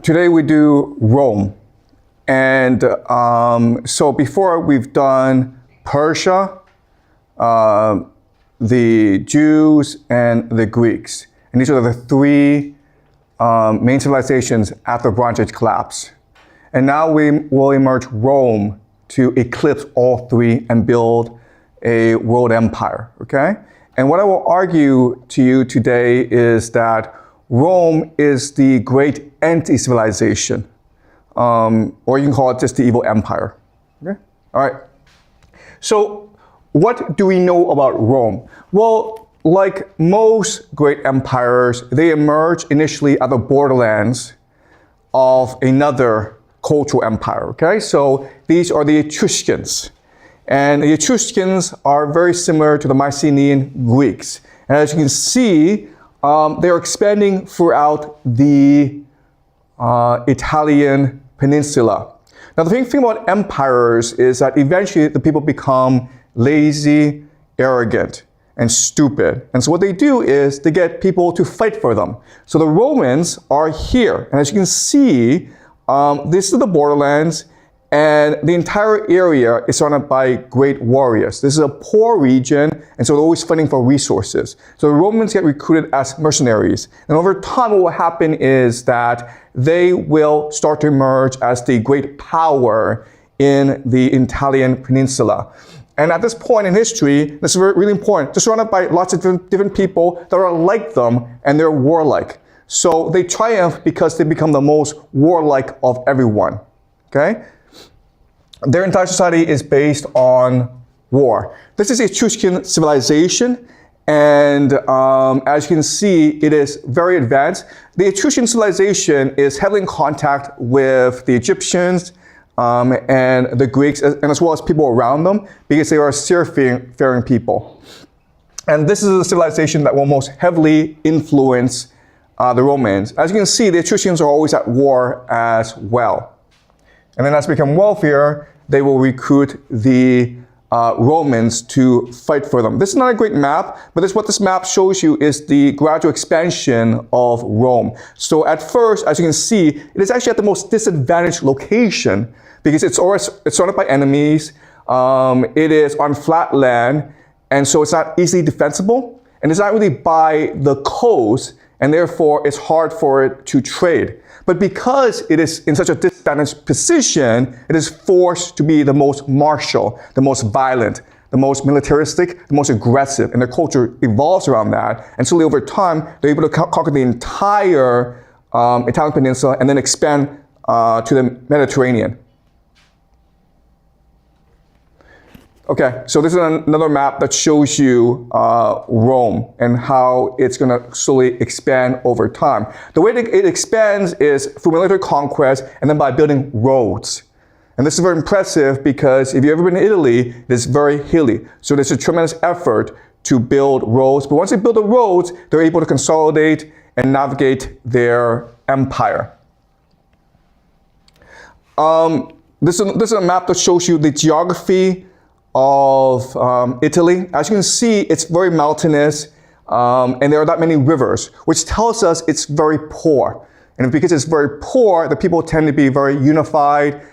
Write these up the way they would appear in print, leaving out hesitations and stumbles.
Today we do Rome. And so before we've done Persia, the Jews, and the Greeks. And these are the three main civilizations after the Bronze Age collapse. And now we will emerge Rome to eclipse all three and build a world empire, okay? And what I will argue to you today is that Rome is the great anti-civilization, or you can call it just the evil empire, okay? All right. So what do we know about Rome? Well, like most great empires, they emerge initially at the borderlands of another cultural empire, okay? So these are the Etruscans. And the Etruscans are very similar to the Mycenaean Greeks. And as you can see, they're expanding throughout the Italian peninsula. Now, the thing about empires is that eventually the people become lazy, arrogant, and stupid. And so what they do is they get people to fight for them. So the Romans are here. And as you can see, this is the borderlands, and the entire area is surrounded by great warriors. This is a poor region, and so they're always fighting for resources. So the Romans get recruited as mercenaries. And over time, what will happen is that they will start to emerge as the great power in the Italian peninsula. And at this point in history, this is really important, they're surrounded by lots of different people that are like them, and they're warlike. So they triumph because they become the most warlike of everyone, okay? Their entire society is based on war. This is Etruscan civilization, and as you can see, it is very advanced. The Etruscan civilization is heavily in contact with the Egyptians and the Greeks, and as well as people around them, because they are seafaring people. And this is a civilization that will most heavily influence the Romans. As you can see, the Etruscans are always at war as well. And then as they become wealthier, they will recruit the Romans to fight for them. This is not a great map, but what this map shows you is the gradual expansion of Rome. So at first, as you can see, it is actually at the most disadvantaged location because it's surrounded by enemies. It is on flat land, and so it's not easily defensible, and it's not really by the coast, and therefore it's hard for it to trade. But because it is in such a disadvantaged position, it is forced to be the most martial, the most violent, the most militaristic, the most aggressive, and their culture evolves around that. And slowly over time, they're able to conquer the entire Italian peninsula and then expand to the Mediterranean. Okay, so this is another map that shows you Rome and how it's going to slowly expand over time. The way that it expands is through military conquest and then by building roads. And this is very impressive because if you've ever been to Italy, it is very hilly. So there's a tremendous effort to build roads. But once they build the roads, they're able to consolidate and navigate their empire. This is a map that shows you the geography of Italy. As you can see, it's very mountainous, and there are not many rivers, which tells us it's very poor. And because it's very poor, the people tend to be very unified,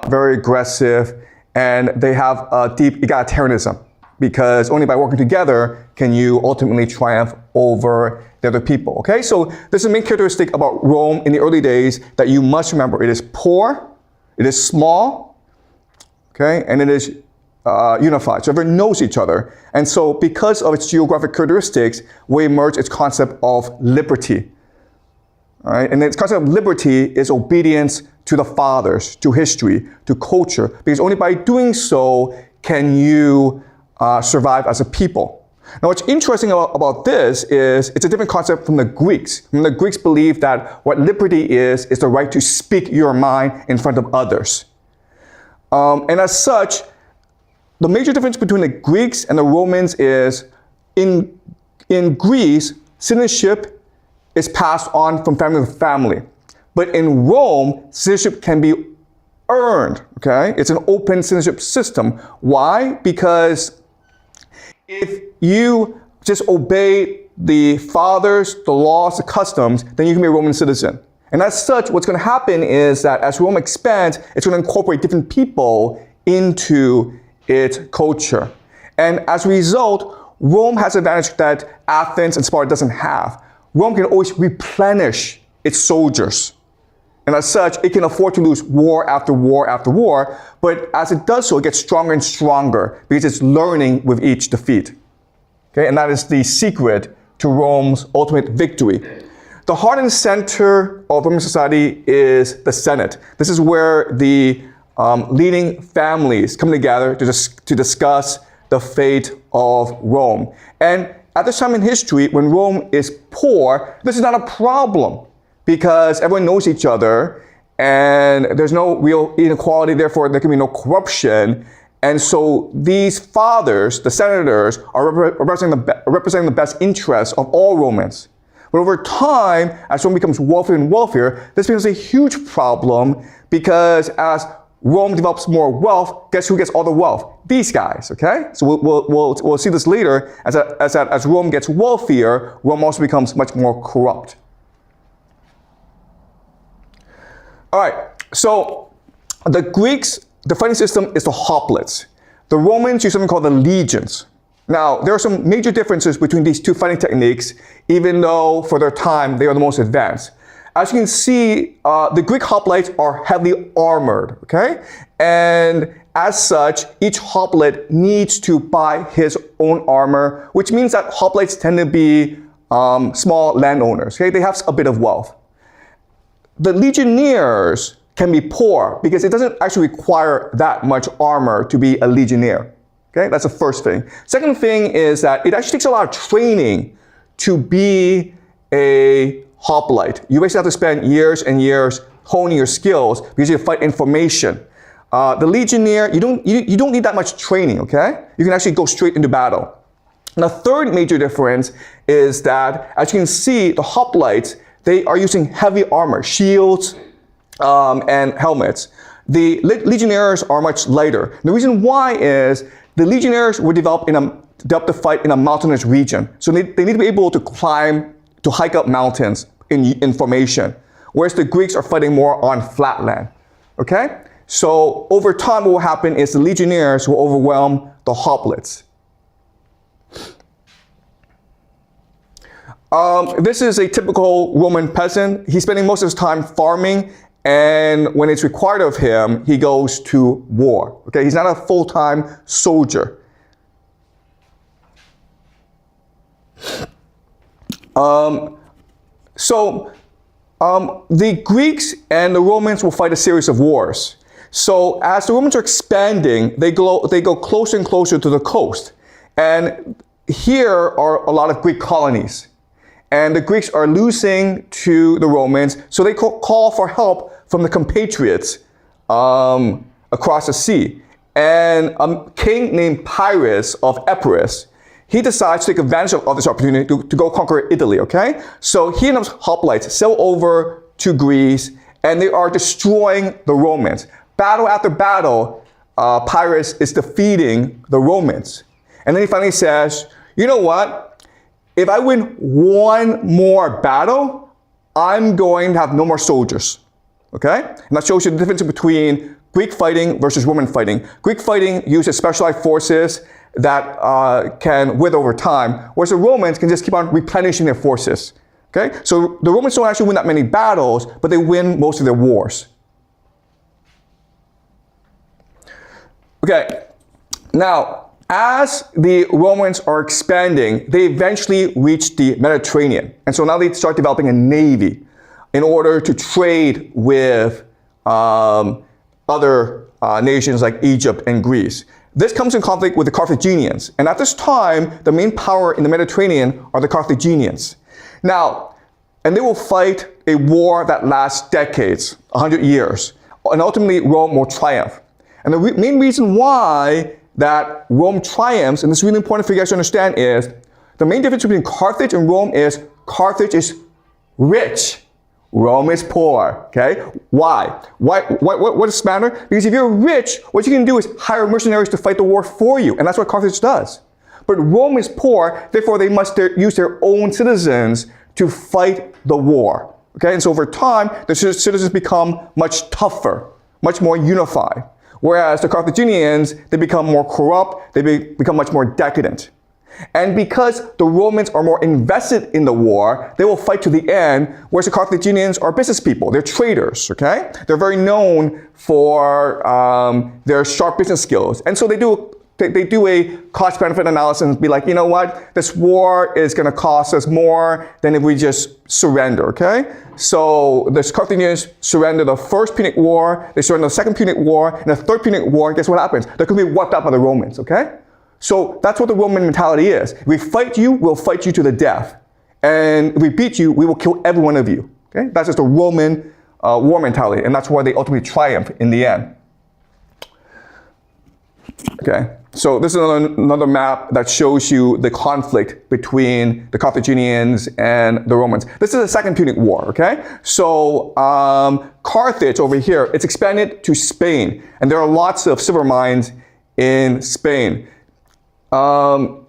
very aggressive, and they have a deep egalitarianism, because only by working together can you ultimately triumph over the other people, okay? So this is a main characteristic about Rome in the early days that you must remember. It is poor, it is small, okay, and it is unified, so everyone knows each other. And so because of its geographic characteristics, we emerge its concept of liberty. All right? And its concept of liberty is obedience to the fathers, to history, to culture, because only by doing so can you survive as a people. Now, what's interesting about this is it's a different concept from the Greeks. And the Greeks believe that what liberty is the right to speak your mind in front of others. And as such, the major difference between the Greeks and the Romans is in Greece, citizenship is passed on from family to family. But in Rome, citizenship can be earned, okay? It's an open citizenship system. Why? Because if you just obey the fathers, the laws, the customs, then you can be a Roman citizen. And as such, what's going to happen is that as Rome expands, it's going to incorporate different people into its culture. And as a result, Rome has an advantage that Athens and Sparta doesn't have. Rome can always replenish its soldiers. And as such, it can afford to lose war after war after war, but as it does so, it gets stronger and stronger because it's learning with each defeat. Okay, and that is the secret to Rome's ultimate victory. The heart and center of Roman society is the Senate. This is where the leading families come together to discuss the fate of Rome. And at this time in history, when Rome is poor, this is not a problem because everyone knows each other and there's no real inequality, therefore there can be no corruption. And so these fathers, the senators, are representing the best interests of all Romans. But over time, as Rome becomes wealthier and wealthier, this becomes a huge problem because as Rome develops more wealth, guess who gets all the wealth? These guys, okay? So we'll see this later. As Rome gets wealthier, Rome also becomes much more corrupt. All right, so the Greeks, the fighting system is the hoplites. The Romans use something called the legions. Now, there are some major differences between these two fighting techniques, even though for their time they are the most advanced. As you can see, the Greek hoplites are heavily armored, okay? And as such, each hoplite needs to buy his own armor, which means that hoplites tend to be small landowners, okay? They have a bit of wealth. The legionnaires can be poor because it doesn't actually require that much armor to be a legionnaire. Okay, that's the first thing. Second thing is that it actually takes a lot of training to be a hoplite. You basically have to spend years and years honing your skills because you fight in formation. The legionnaire, you don't need that much training, okay? You can actually go straight into battle. And the third major difference is that, as you can see, the hoplites, they are using heavy armor, shields, and helmets. The legionnaires are much lighter. The reason why is the legionnaires were developed to fight in a mountainous region. So they need to be able to climb, to hike up mountains in formation, whereas the Greeks are fighting more on flat land. Okay? So over time, what will happen is the legionnaires will overwhelm the hoplites. This is a typical Roman peasant. He's spending most of his time farming, and when it's required of him, he goes to war. Okay, he's not a full-time soldier. The Greeks and the Romans will fight a series of wars. So as the Romans are expanding, they go closer and closer to the coast. And here are a lot of Greek colonies. And the Greeks are losing to the Romans, so they call for help from the compatriots across the sea. And a king named Marius of Epirus, he decides to take advantage of this opportunity to go conquer Italy, okay? So he and his hoplites sail over to Greece, and they are destroying the Romans. Battle after battle, Marius is defeating the Romans. And then he finally says, you know what? If I win one more battle, I'm going to have no more soldiers, okay? And that shows you the difference between Greek fighting versus Roman fighting. Greek fighting uses specialized forces that can wither over time, whereas the Romans can just keep on replenishing their forces, okay? So the Romans don't actually win that many battles, but they win most of their wars. Okay, now, as the Romans are expanding, they eventually reach the Mediterranean. And so now they start developing a navy in order to trade with other nations like Egypt and Greece. This comes in conflict with the Carthaginians. And at this time, the main power in the Mediterranean are the Carthaginians. Now, and they will fight a war that lasts decades, 100 years. And ultimately, Rome will triumph. And the main reason why that Rome triumphs, and this is really important for you guys to understand, is the main difference between Carthage and Rome is Carthage is rich, Rome is poor, okay? Why? What does this matter? Because if you're rich, what you can do is hire mercenaries to fight the war for you, and that's what Carthage does. But Rome is poor, therefore they must use their own citizens to fight the war, Okay, and so over time, the citizens become much tougher, much more unified. Whereas the Carthaginians, they become more corrupt, they become much more decadent. And because the Romans are more invested in the war, they will fight to the end, whereas the Carthaginians are business people. They're traders, okay? They're very known for their sharp business skills. And so they do a cost-benefit analysis and be like, you know what? This war is going to cost us more than if we just surrender, okay? So the Carthaginians surrender the First Punic War, they surrender the Second Punic War, and the Third Punic War, guess what happens? They're going to be wiped out by the Romans, okay? So that's what the Roman mentality is. If we fight you, we'll fight you to the death. And if we beat you, we will kill every one of you. Okay? That's just the Roman war mentality, and that's why they ultimately triumph in the end. Okay, so this is another map that shows you the conflict between the Carthaginians and the Romans. This is the Second Punic War, okay? So Carthage over here, it's expanded to Spain, and there are lots of silver mines in Spain. Rome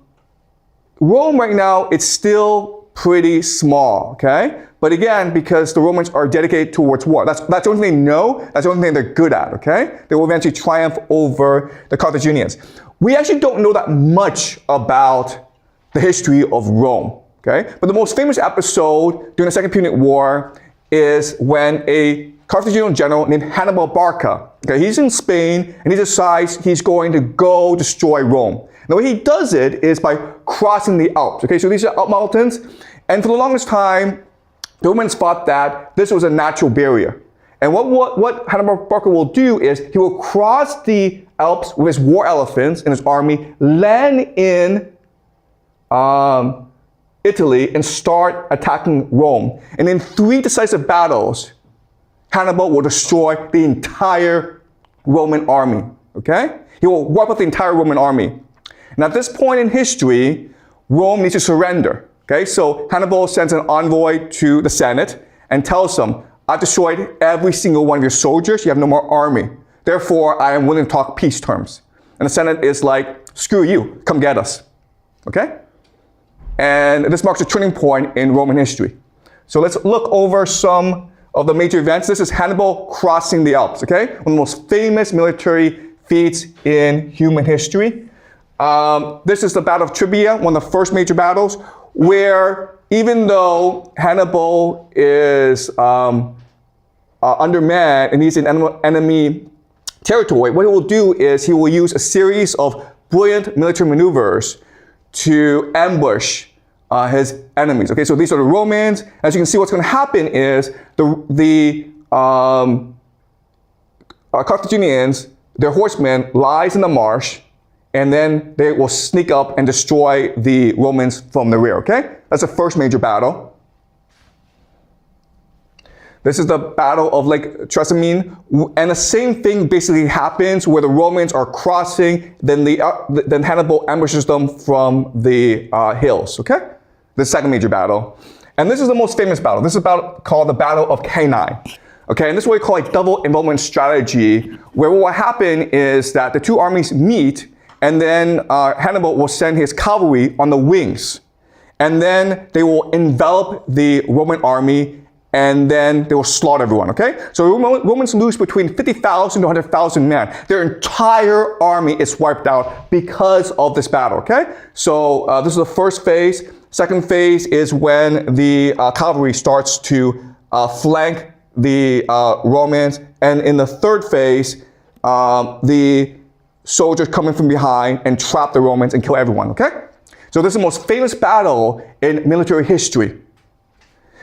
right now, it's still pretty small, okay? But again, because the Romans are dedicated towards war. That's the only thing they know, that's the only thing they're good at, okay? They will eventually triumph over the Carthaginians. We actually don't know that much about the history of Rome, okay? But the most famous episode during the Second Punic War is when a Carthaginian general named Hannibal Barca, okay, he's in Spain and he decides he's going to go destroy Rome. Now, the way he does it is by crossing the Alps. Okay, so these are Alp mountains, and for the longest time, the Romans thought that this was a natural barrier. And what Hannibal Barca will do is he will cross the Alps with his war elephants and his army, land in Italy, and start attacking Rome. And in 3 decisive battles, Hannibal will destroy the entire Roman army. Okay, he will wipe out the entire Roman army. And at this point in history, Rome needs to surrender. Okay, so Hannibal sends an envoy to the Senate and tells them, I've destroyed every single one of your soldiers, you have no more army. Therefore, I am willing to talk peace terms. And the Senate is like, screw you, come get us. Okay? And this marks a turning point in Roman history. So let's look over some of the major events. This is Hannibal crossing the Alps, okay? One of the most famous military feats in human history. This is the Battle of Trebia, one of the first major battles, where even though Hannibal is undermanned and he's in enemy territory, what he will do is he will use a series of brilliant military maneuvers to ambush his enemies. Okay, so these are the Romans. As you can see, what's going to happen is the Carthaginians, their horsemen, lies in the marsh, and then they will sneak up and destroy the Romans from the rear, okay? That's the first major battle. This is the Battle of Lake Trasimene, and the same thing basically happens where the Romans are crossing, then Hannibal ambushes them from the hills, okay? The second major battle. And this is the most famous battle. This is a battle called the Battle of Cannae. Okay, and this is what we call a double involvement strategy, where what will happen is that the two armies meet, and then Hannibal will send his cavalry on the wings. And then they will envelop the Roman army, and then they will slaughter everyone, okay? So Romans lose between 50,000 to 100,000 men. Their entire army is wiped out because of this battle, okay? So this is the first phase. Second phase is when the cavalry starts to flank the Romans. And in the third phase, the soldiers come in from behind and trap the Romans and kill everyone, okay? So this is the most famous battle in military history.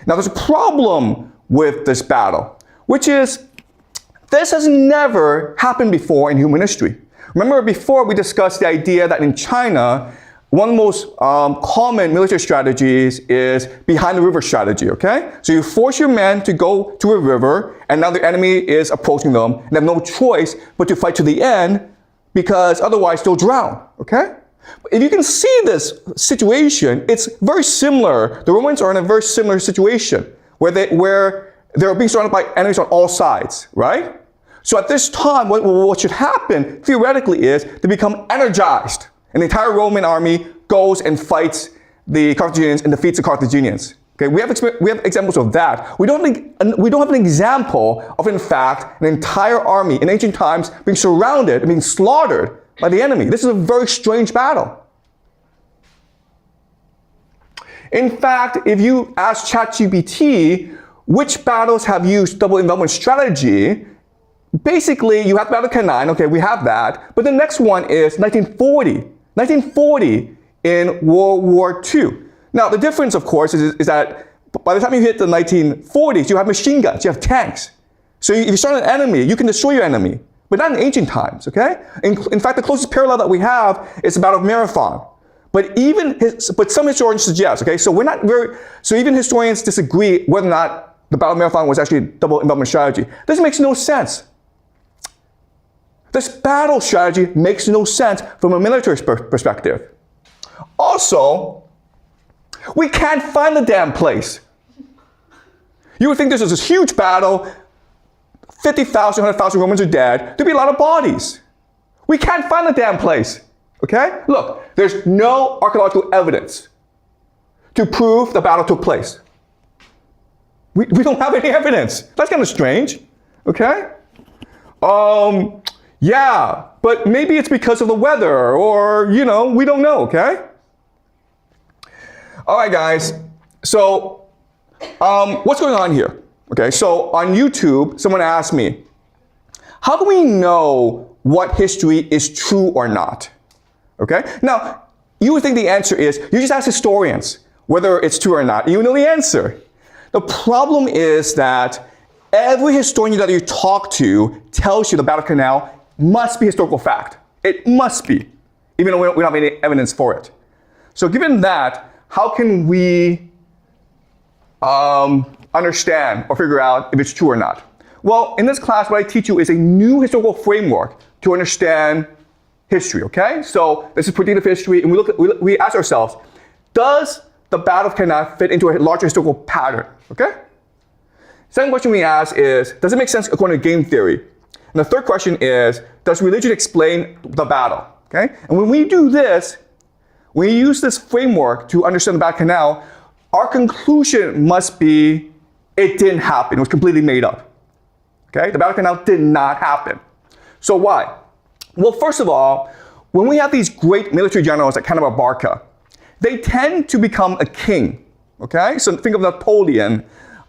Now there's a problem with this battle, which is this has never happened before in human history. Remember before we discussed the idea that in China, one of the most common military strategies is behind the river strategy, okay? So you force your men to go to a river, and now the enemy is approaching them, and they have no choice but to fight to the end, because otherwise they'll drown, okay? If you can see this situation, it's very similar. The Romans are in a very similar situation where they're being surrounded by enemies on all sides, right? So at this time, what should happen theoretically is they become energized, and the entire Roman army goes and fights the Carthaginians and defeats the Carthaginians. Okay, we have examples of that. We don't have an example of, in fact, an entire army in ancient times being surrounded and being slaughtered by the enemy. This is a very strange battle. In fact, if you ask ChatGPT which battles have used double envelopment strategy, basically you have Battle of Cannae, okay, we have that, but the next one is 1940 in World War II. Now, the difference, of course, is that by the time you hit the 1940s, you have machine guns, you have tanks. So if you start an enemy, you can destroy your enemy, but not in ancient times, okay? In fact, the closest parallel that we have is the Battle of Marathon. But some historians suggest, okay, so even historians disagree whether or not the Battle of Marathon was actually a double envelopment strategy. This makes no sense. This battle strategy makes no sense from a military perspective. Also, we can't find the damn place. You would think this is this huge battle, 50,000, 100,000 Romans are dead, there'd be a lot of bodies. We can't find the damn place, okay? Look, there's no archaeological evidence to prove the battle took place. We don't have any evidence. That's kind of strange, okay? Yeah, but maybe it's because of the weather or, we don't know, okay? All right, guys, so what's going on here? Okay, so on YouTube, someone asked me, how can we know what history is true or not? Okay, now, you would think the answer is, you just ask historians whether it's true or not, and you know the answer. The problem is that every historian that you talk to tells you the Battle of Cannae must be historical fact. It must be, even though we don't have any evidence for it. So given that, how can we understand or figure out if it's true or not? Well, in this class, what I teach you is a new historical framework to understand history, okay? So this is predictive history, and we ask ourselves, does the Battle of Cannae fit into a larger historical pattern, okay? Second question we ask is, does it make sense according to game theory? And the third question is, does religion explain the battle, okay? And when we do this, when we use this framework to understand the Battle of Cannae, our conclusion must be, it didn't happen. It was completely made up. Okay? The Battle of Cannae did not happen. So why? Well, first of all, when we have these great military generals like Hannibal Barca, they tend to become a king. Okay? So think of Napoleon,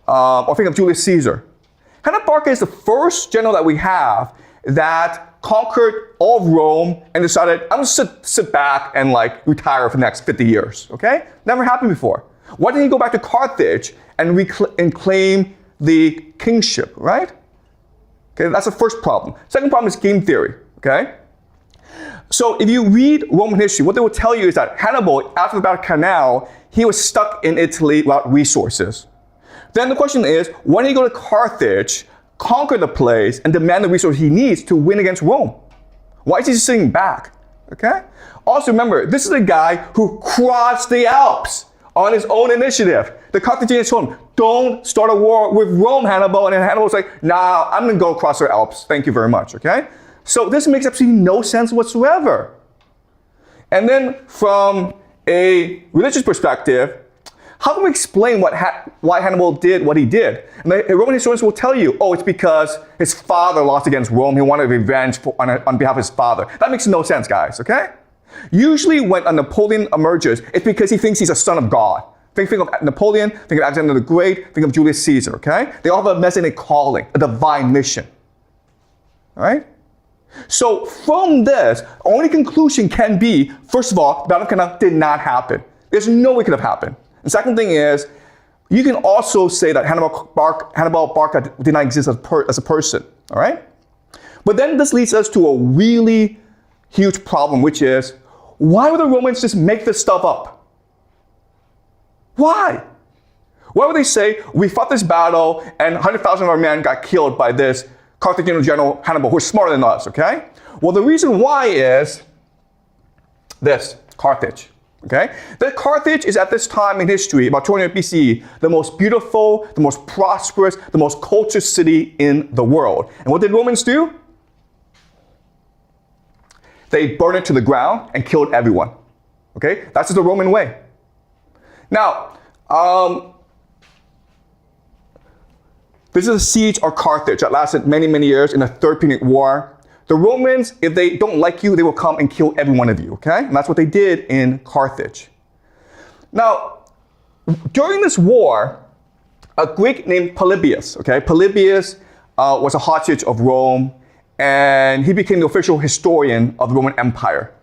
or think of Julius Caesar. Hannibal Barca is the first general that we have that conquered all of Rome and decided, I'm gonna sit back and retire for the next 50 years, okay? Never happened before. Why didn't he go back to Carthage and claim the kingship, right? Okay, that's the first problem. Second problem is game theory, okay? So if you read Roman history, what they will tell you is that Hannibal, after the Battle of Cannae, he was stuck in Italy without resources. Then the question is, why did he go to Carthage, conquer the place, and demand the resources he needs to win against Rome? Why is he just sitting back? Okay? Also remember, this is a guy who crossed the Alps on his own initiative. The Carthaginians told him, don't start a war with Rome, Hannibal. And then Hannibal was like, nah, I'm gonna go across the Alps. Thank you very much, okay? So this makes absolutely no sense whatsoever. And then from a religious perspective, how can we explain why Hannibal did what he did? And the Roman historians will tell you, oh, it's because his father lost against Rome. He wanted revenge on behalf of his father. That makes no sense, guys, okay? Usually when a Napoleon emerges, it's because he thinks he's a son of God. Think of Napoleon, think of Alexander the Great, think of Julius Caesar, okay? They all have a messianic calling, a divine mission, all right? So from this, only conclusion can be, first of all, the Battle of Cannae did not happen. There's no way it could have happened. And second thing is, you can also say that Hannibal Barca did not exist as a person, all right? But then this leads us to a really huge problem, which is, why would the Romans just make this stuff up? Why? Why would they say, we fought this battle and 100,000 of our men got killed by this Carthaginian general Hannibal, who's smarter than us, okay? Well, the reason why is this, Carthage. Okay? That Carthage is at this time in history, about 200 BCE, the most beautiful, the most prosperous, the most cultured city in the world. And what did Romans do? They burned it to the ground and killed everyone. Okay? That's just the Roman way. Now, This is a siege of Carthage that lasted many, many years in the Third Punic War. The Romans, if they don't like you, they will come and kill every one of you, okay? And that's what they did in Carthage. Now, during this war, a Greek named Polybius, okay? Polybius was a hostage of Rome, and he became the official historian of the Roman Empire.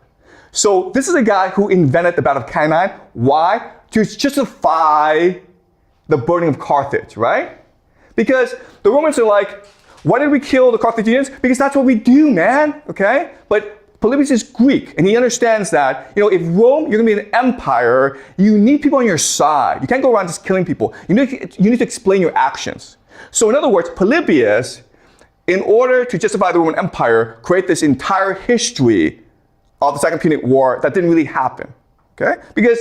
So this is a guy who invented the Battle of Cannae. Why? To justify the burning of Carthage, right? Because the Romans are like, why did we kill the Carthaginians? Because that's what we do, man, okay? But Polybius is Greek, and he understands that, if Rome, you're gonna be an empire, you need people on your side. You can't go around just killing people. You need to explain your actions. So in other words, Polybius, in order to justify the Roman Empire, create this entire history of the Second Punic War that didn't really happen, okay? Because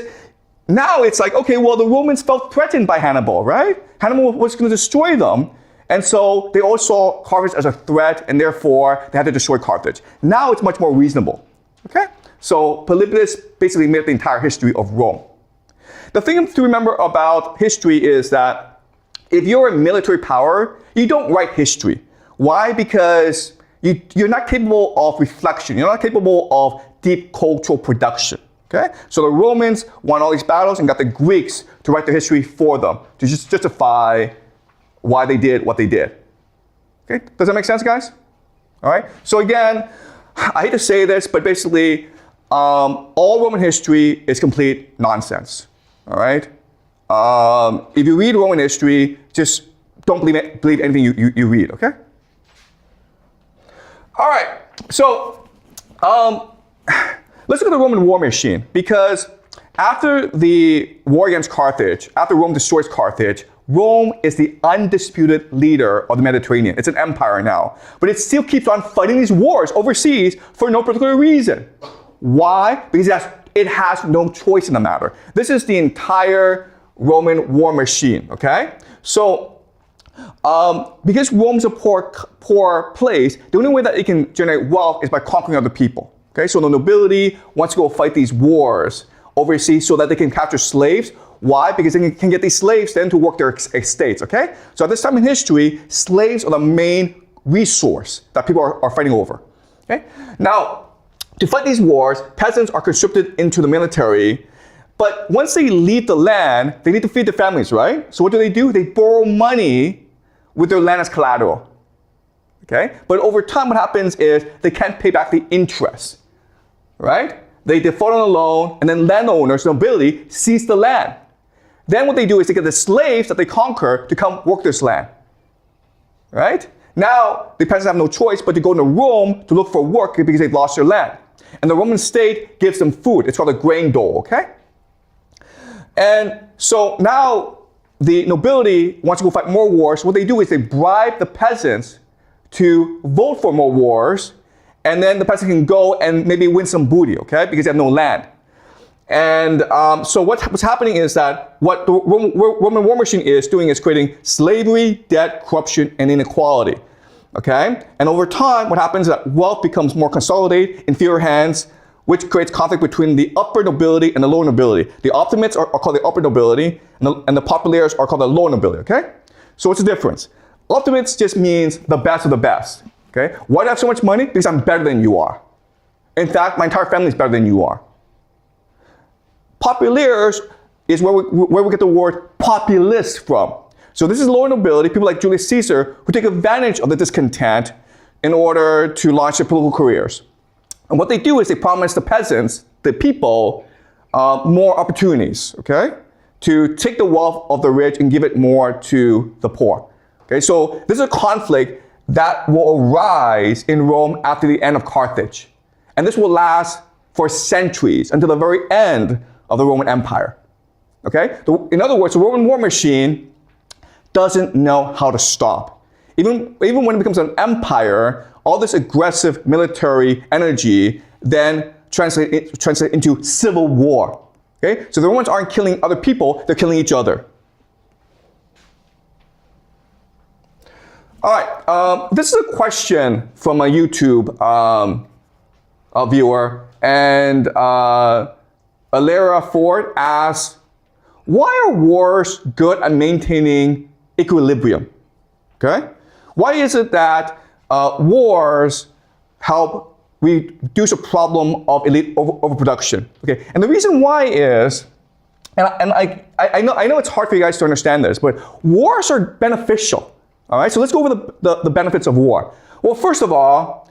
now it's like, okay, well, the Romans felt threatened by Hannibal, right? Hannibal was going to destroy them. And so they all saw Carthage as a threat, and therefore they had to destroy Carthage. Now it's much more reasonable, okay? So Polybius basically made the entire history of Rome. The thing to remember about history is that if you're a military power, you don't write history. Why? Because you're not capable of reflection. You're not capable of deep cultural production. Okay? So the Romans won all these battles and got the Greeks to write the history for them, to just justify why they did what they did. Okay? Does that make sense, guys? All right? So again, I hate to say this, but basically, all Roman history is complete nonsense. All right? If you read Roman history, just don't believe anything you read, okay? All right, so let's look at the Roman war machine, because after the war against Carthage, after Rome destroys Carthage, Rome is the undisputed leader of the Mediterranean. It's an empire now, but it still keeps on fighting these wars overseas for no particular reason. Why? Because it has no choice in the matter. This is the entire Roman war machine, okay? So, because Rome's a poor place, the only way that it can generate wealth is by conquering other people. Okay, so the nobility wants to go fight these wars overseas so that they can capture slaves. Why? Because they can get these slaves then to work their estates. Okay, so at this time in history, slaves are the main resource that people are fighting over. Okay, now to fight these wars, peasants are conscripted into the military. But once they leave the land, they need to feed their families, right? So what do? They borrow money with their land as collateral, okay? But over time, what happens is they can't pay back the interest, right? They default on the loan, and then landowners, nobility, seize the land. Then what they do is they get the slaves that they conquer to come work this land, right? Now, the peasants have no choice but to go to Rome to look for work because they've lost their land. And the Roman state gives them food. It's called a grain dole, okay? And so now the nobility wants to go fight more wars. What they do is they bribe the peasants to vote for more wars, and then the peasants can go and maybe win some booty, okay? Because they have no land. And so what's happening is that what the Roman war machine is doing is creating slavery, debt, corruption, and inequality, okay? And over time, what happens is that wealth becomes more consolidated in fewer hands, which creates conflict between the upper nobility and the lower nobility. The optimates are called the upper nobility, and the populares are called the lower nobility, okay? So what's the difference? Optimates just means the best of the best, okay? Why do I have so much money? Because I'm better than you are. In fact, my entire family is better than you are. Populares is where we get the word populist from. So this is lower nobility, people like Julius Caesar, who take advantage of the discontent in order to launch their political careers. And what they do is they promise the peasants, the people, more opportunities, okay? To take the wealth of the rich and give it more to the poor. Okay, so this is a conflict that will arise in Rome after the end of Carthage. And this will last for centuries until the very end of the Roman Empire. Okay? In other words, the Roman war machine doesn't know how to stop. Even when it becomes an empire, all this aggressive military energy then translates into civil war. Okay? So the Romans aren't killing other people, they're killing each other. All right, this is a question from a YouTube viewer, and Alara Ford asks, why are wars good at maintaining equilibrium? okay? Why is it that wars help reduce the problem of elite overproduction? Okay, and the reason why is, and I know it's hard for you guys to understand this, but wars are beneficial. All right, so let's go over the benefits of war. Well, first of all,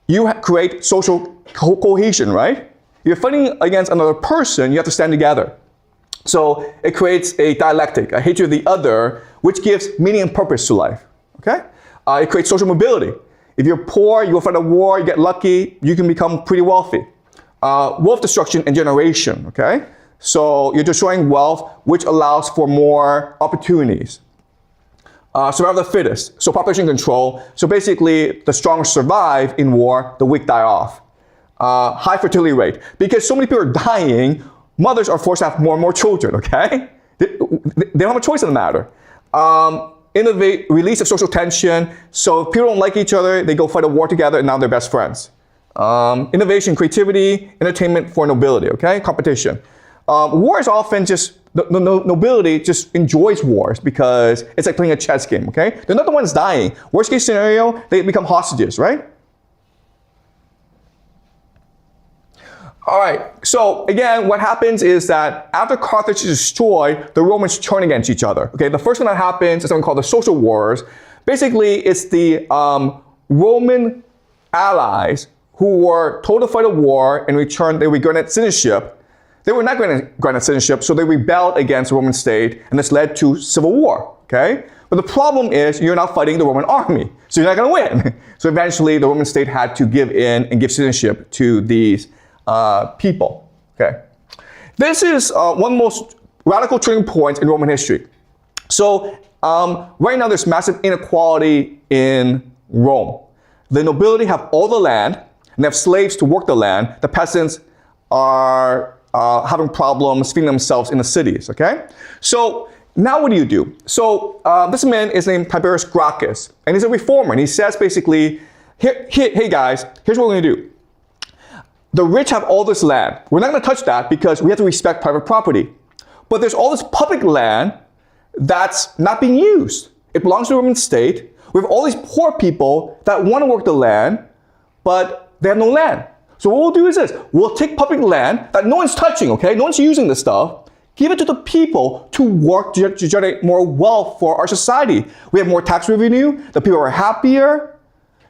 you create social cohesion, right? You're fighting against another person, you have to stand together. So it creates a dialectic, a hatred of the other, which gives meaning and purpose to life, okay? It creates social mobility. If you're poor, you go fight a war, you get lucky, you can become pretty wealthy. Wealth destruction and generation, okay? So you're destroying wealth, which allows for more opportunities. Survival of the fittest, so population control. So basically, the strong survive in war, the weak die off. High fertility rate. Because so many people are dying, mothers are forced to have more and more children, okay? They don't have a choice in the matter. Release of social tension. So if people don't like each other, they go fight a war together and now they're best friends. Innovation, creativity, entertainment for nobility, okay? Competition. War is often just, the nobility just enjoys wars because it's like playing a chess game, okay? They're not the ones dying. Worst case scenario, they become hostages, right? All right, so again, what happens is that after Carthage is destroyed, the Romans turn against each other. Okay, the first one that happens is something called the social wars. Basically, it's the Roman allies who were told to fight a war and return, they were granted citizenship. They were not granted citizenship, so they rebelled against the Roman state, and this led to civil war, okay? But the problem is you're not fighting the Roman army, so you're not gonna win. So eventually, the Roman state had to give in and give citizenship to these people, okay? This is one of the most radical turning points in Roman history. So right now there's massive inequality in Rome. The nobility have all the land and they have slaves to work the land. The peasants are having problems feeding themselves in the cities, okay? So now what do you do? So this man is named Tiberius Gracchus and he's a reformer and he says basically, hey guys, here's what we're gonna do. The rich have all this land. We're not going to touch that because we have to respect private property. But there's all this public land that's not being used. It belongs to the Roman state. We have all these poor people that want to work the land, but they have no land. So what we'll do is this. We'll take public land that no one's touching, okay? No one's using this stuff. Give it to the people to work to generate more wealth for our society. We have more tax revenue. The people are happier.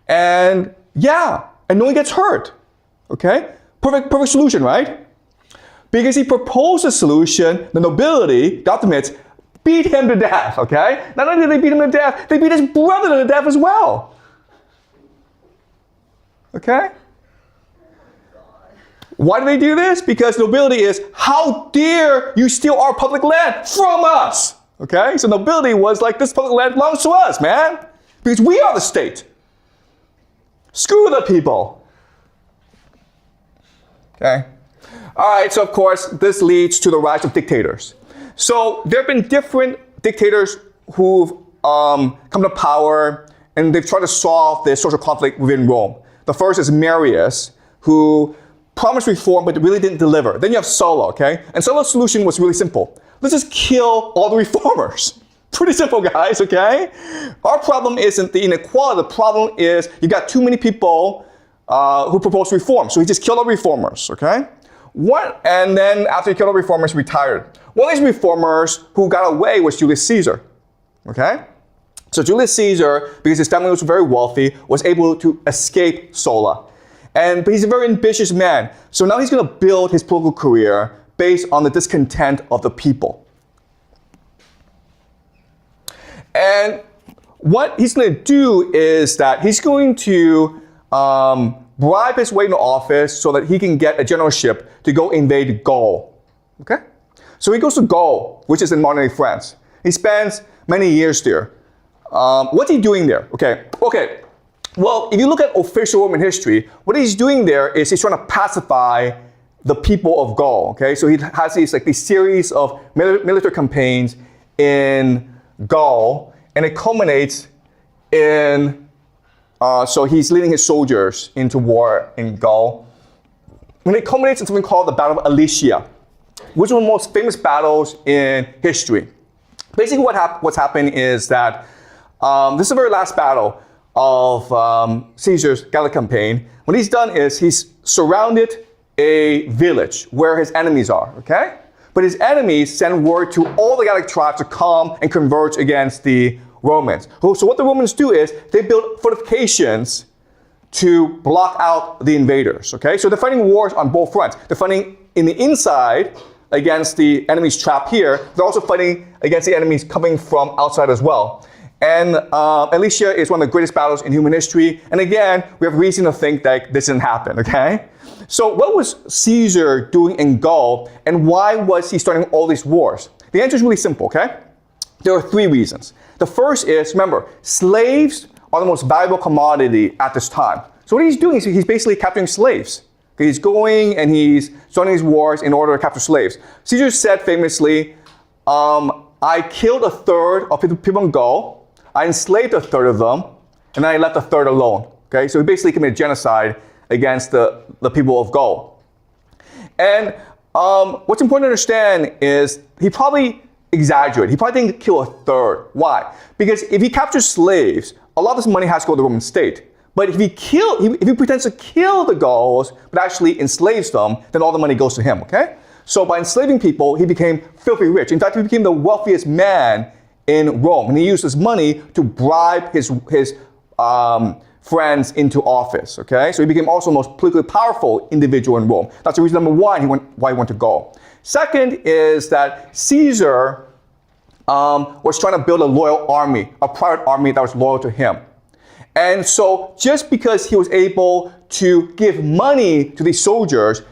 And yeah, and no one gets hurt. Okay? Perfect solution, right? Because he proposed a solution, the nobility, the optimates, beat him to death, okay? Not only did they beat him to death, they beat his brother to death as well. Okay? Why do they do this? Because nobility is, how dare you steal our public land from us? Okay? So nobility was like, this public land belongs to us, man. Because we are the state. Screw the people. Okay. All right, so of course, this leads to the rise of dictators. So there have been different dictators who've come to power and they've tried to solve this social conflict within Rome. The first is Marius, who promised reform but really didn't deliver. Then you have Sulla, okay? And Sulla's solution was really simple. Let's just kill all the reformers. Pretty simple, guys, okay? Our problem isn't the inequality. The problem is you got too many people who proposed reform. So he just killed all reformers, okay? And then after he killed all reformers, he retired. One of these reformers who got away was Julius Caesar, okay? So Julius Caesar, because his family was very wealthy, was able to escape Sulla. But he's a very ambitious man. So now he's gonna build his political career based on the discontent of the people. And what he's gonna do is that he's going to bribe his way into office so that he can get a generalship to go invade Gaul, okay? So he goes to Gaul, which is in modern-day France. He spends many years there. What's he doing there? Okay. Well, if you look at official Roman history, what he's doing there is he's trying to pacify the people of Gaul, okay? So he has these series of military campaigns in Gaul, and it culminates in so he's leading his soldiers into war in Gaul. And it culminates in something called the Battle of Alesia, which is one of the most famous battles in history. Basically what's happened is that This is the very last battle of Caesar's Gallic campaign. What he's done is he's surrounded a village where his enemies are, okay? But his enemies send word to all the Gallic tribes to come and converge against the Romans. So what the Romans do is they build fortifications to block out the invaders, okay? So they're fighting wars on both fronts. They're fighting in the inside against the enemies trapped here. They're also fighting against the enemies coming from outside as well. And Alesia is one of the greatest battles in human history. And again, we have reason to think that this didn't happen, okay? So what was Caesar doing in Gaul, and why was he starting all these wars? The answer is really simple, okay? There are three reasons. The first is, remember, slaves are the most valuable commodity at this time. So what he's doing is he's basically capturing slaves. He's going and he's starting these wars in order to capture slaves. Caesar said famously, I killed a third of people in Gaul, I enslaved a third of them, and then I left a third alone. Okay, so he basically committed genocide against the people of Gaul. And what's important to understand is he probably exaggerated. He probably didn't kill a third. Why? Because if he captures slaves, a lot of this money has to go to the Roman state. But if he pretends to kill the Gauls, but actually enslaves them, then all the money goes to him, okay? So by enslaving people, he became filthy rich. In fact, he became the wealthiest man in Rome. And he used his money to bribe his friends into office, okay? So he became also the most politically powerful individual in Rome. That's the reason number one why he went to Gaul. Second is that Caesar was trying to build a loyal army, a private army that was loyal to him. And so just because he was able to give money to these soldiers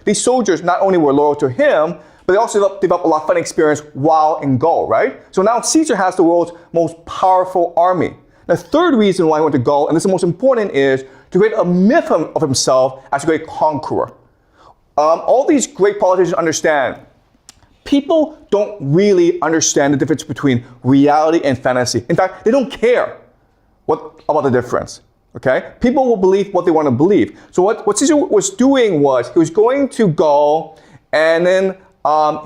not only were loyal to him, but they also developed a lot of fun experience while in Gaul, right? So now Caesar has the world's most powerful army. The third reason why he went to Gaul, and this is the most important, is to create a myth of himself as a great conqueror. All these great politicians understand people don't really understand the difference between reality and fantasy. In fact, they don't care about the difference, okay? People will believe what they want to believe. So what Caesar was doing was he was going to Gaul, and then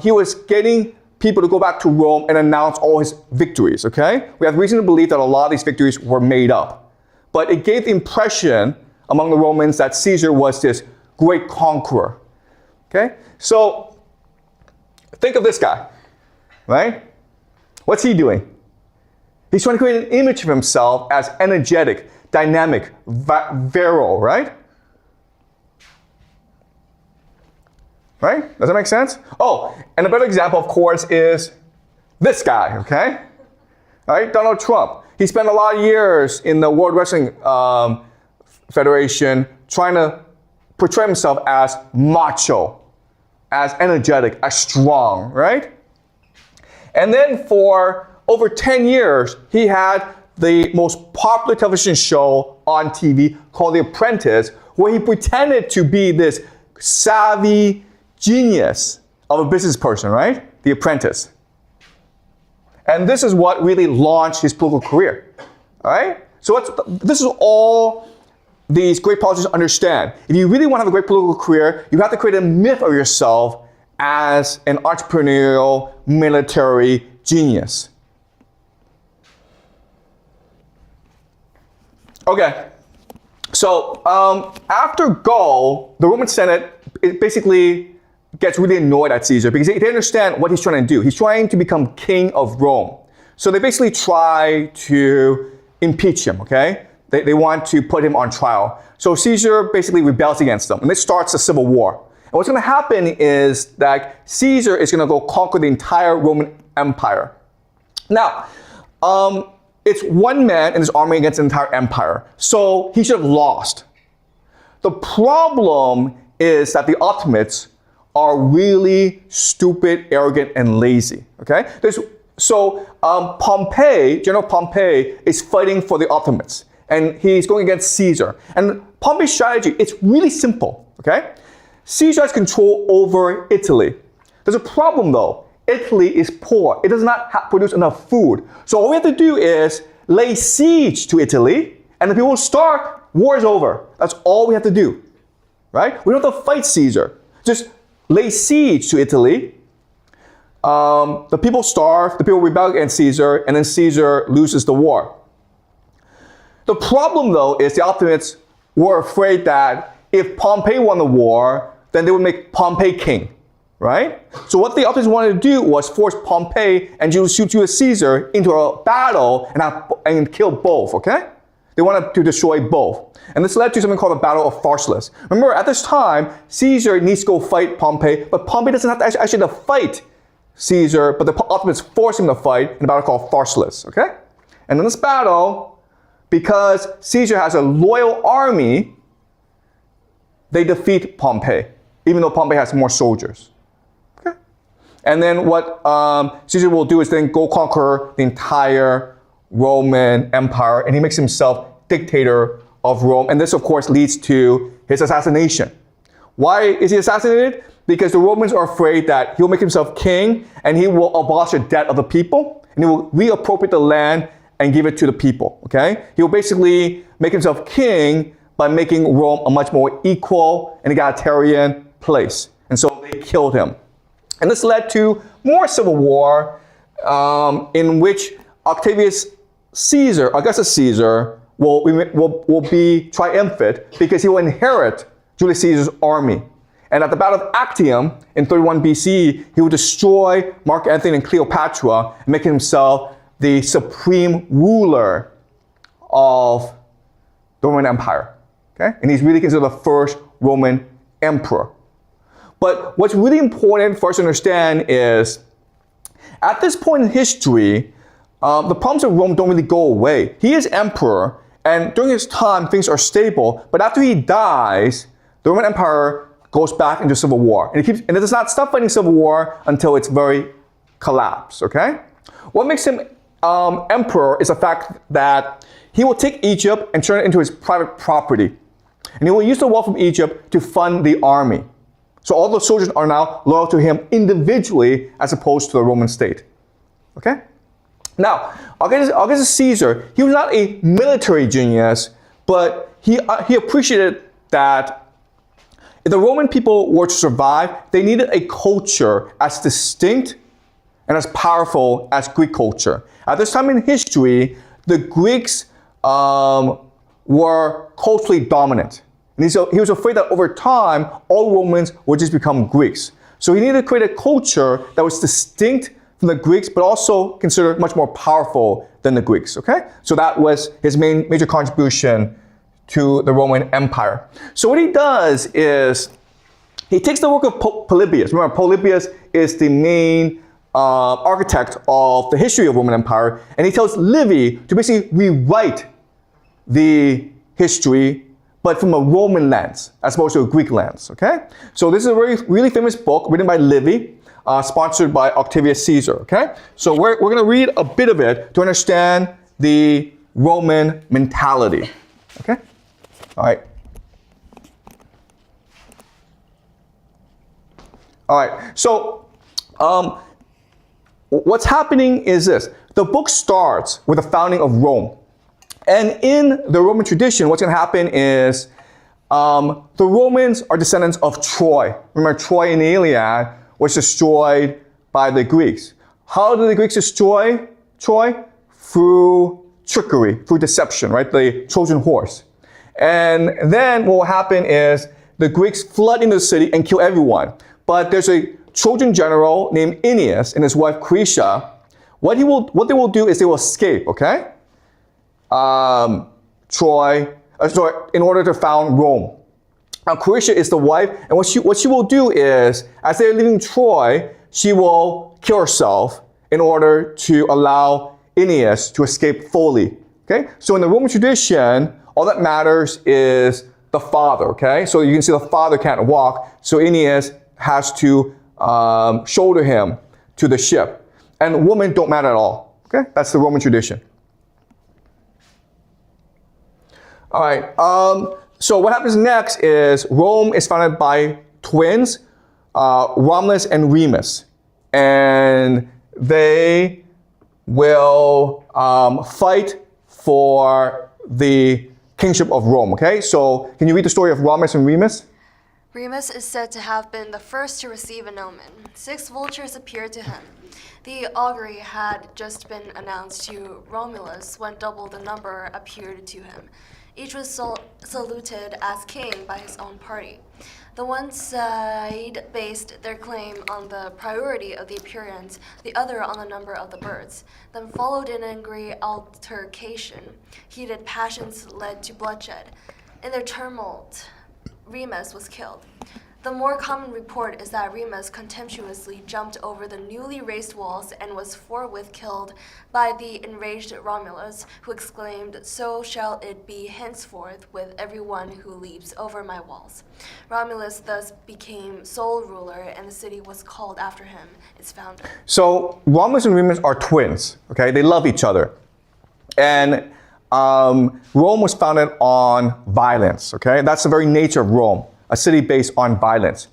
he was getting people to go back to Rome and announce all his victories, okay? We have reason to believe that a lot of these victories were made up. But it gave the impression among the Romans that Caesar was this great conqueror, okay? So think of this guy, right? What's he doing? He's trying to create an image of himself as energetic, dynamic, virile, right? Right? Does that make sense? Oh, and a better example, of course, is this guy, okay? All right, Donald Trump. He spent a lot of years in the World Wrestling Federation trying to portray himself as macho, as energetic, as strong, right? And then for over 10 years, he had the most popular television show on TV called The Apprentice, where he pretended to be this savvy genius of a business person, right? The Apprentice. And this is what really launched his political career, all right? So this is all these great politicians understand. If you really want to have a great political career, you have to create a myth of yourself as an entrepreneurial military genius. Okay, so after Gaul, the Roman Senate basically gets really annoyed at Caesar because they understand what he's trying to do. He's trying to become king of Rome. So they basically try to impeach him, okay? They want to put him on trial. So Caesar basically rebels against them, and this starts a civil war. And what's going to happen is that Caesar is going to go conquer the entire Roman Empire. Now, it's one man and his army against the entire empire. So he should have lost. The problem is that the Optimates are really stupid, arrogant, and lazy, okay? Pompey, General Pompey, is fighting for the Optimates, and he's going against Caesar. And Pompey's strategy, it's really simple, okay? Caesar has control over Italy. There's a problem though. Italy is poor. It does not produce enough food. So all we have to do is lay siege to Italy, and the people will starve, war is over. That's all we have to do, right? We don't have to fight Caesar. Just lay siege to Italy. The people starve, the people rebel against Caesar, and then Caesar loses the war. The problem, though, is the optimists were afraid that if Pompey won the war, then they would make Pompey king, right? So what the optimists wanted to do was force Pompey and Julius Caesar into a battle and kill both, okay? They wanted to destroy both. And this led to something called the Battle of Pharsalus. Remember, at this time, Caesar needs to go fight Pompey, but Pompey doesn't have to actually fight Caesar, but the optimists force him to fight in a battle called Pharsalus, okay? And in this battle, because Caesar has a loyal army, they defeat Pompey, even though Pompey has more soldiers. Okay? And then what Caesar will do is then go conquer the entire Roman Empire, and he makes himself dictator of Rome. And this, of course, leads to his assassination. Why is he assassinated? Because the Romans are afraid that he'll make himself king, and he will abolish the debt of the people, and he will reappropriate the land and give it to the people, okay? He will basically make himself king by making Rome a much more equal and egalitarian place. And so they killed him. And this led to more civil war in which Augustus Caesar will be triumphant because he will inherit Julius Caesar's army. And at the Battle of Actium in 31 BC, he will destroy Mark Antony and Cleopatra, making himself the supreme ruler of the Roman Empire. Okay? And he's really considered the first Roman emperor. But what's really important for us to understand is, at this point in history, the problems of Rome don't really go away. He is emperor, and during his time, things are stable. But after he dies, the Roman Empire goes back into civil war. And it does not stop fighting civil war until its very collapse, okay? What makes him emperor is the fact that he will take Egypt and turn it into his private property. And he will use the wealth from Egypt to fund the army. So all the soldiers are now loyal to him individually as opposed to the Roman state. Okay? Now, Augustus Caesar, he was not a military genius, but he appreciated that if the Roman people were to survive, they needed a culture as distinct and as powerful as Greek culture. At this time in history, the Greeks were culturally dominant. And he was afraid that over time, all Romans would just become Greeks. So he needed to create a culture that was distinct from the Greeks, but also considered much more powerful than the Greeks, okay? So that was his major contribution to the Roman Empire. So what he does is, he takes the work of Polybius. Remember, Polybius is the main architect of the history of Roman Empire, and he tells Livy to basically rewrite the history, but from a Roman lens, as opposed to a Greek lens, okay? So this is a really famous book written by Livy, sponsored by Octavius Caesar, okay? So we're going to read a bit of it to understand the Roman mentality, okay? All right. All right, so what's happening is this. The book starts with the founding of Rome. And in the Roman tradition, what's going to happen is the Romans are descendants of Troy. Remember, Troy in the Iliad was destroyed by the Greeks. How did the Greeks destroy Troy? Through trickery, through deception, right? The Trojan horse. And then what will happen is the Greeks flood into the city and kill everyone. But there's a Trojan general named Aeneid and his wife Cretia. What they will do is they will escape, okay? Troy, in order to found Rome. Now, Cretia is the wife, and what she will do is, as they're leaving Troy, she will kill herself in order to allow Aeneid to escape fully. Okay? So in the Roman tradition, all that matters is the father. Okay? So you can see the father can't walk, so Aeneid has to shoulder him to the ship. And women don't matter at all. Okay? That's the Roman tradition. All right, so what happens next is Rome is founded by twins, Romulus and Remus. And they will fight for the kingship of Rome, okay? So can you read the story of Romulus and Remus? Remus is said to have been the first to receive an omen. 6 vultures appeared to him. The augury had just been announced to Romulus when double the number appeared to him. Each was saluted as king by his own party. The one side based their claim on the priority of the appearance, the other on the number of the birds. Then followed an angry altercation. Heated passions led to bloodshed. In their tumult, Remus was killed. The more common report is that Remus contemptuously jumped over the newly raised walls and was forthwith killed by the enraged Romulus, who exclaimed, "So shall it be henceforth with everyone who leaps over my walls." Romulus thus became sole ruler, and the city was called after him, its founder. So Romulus and Remus are twins, okay? They love each other. And Rome was founded on violence, okay? That's the very nature of Rome, a city based on violence.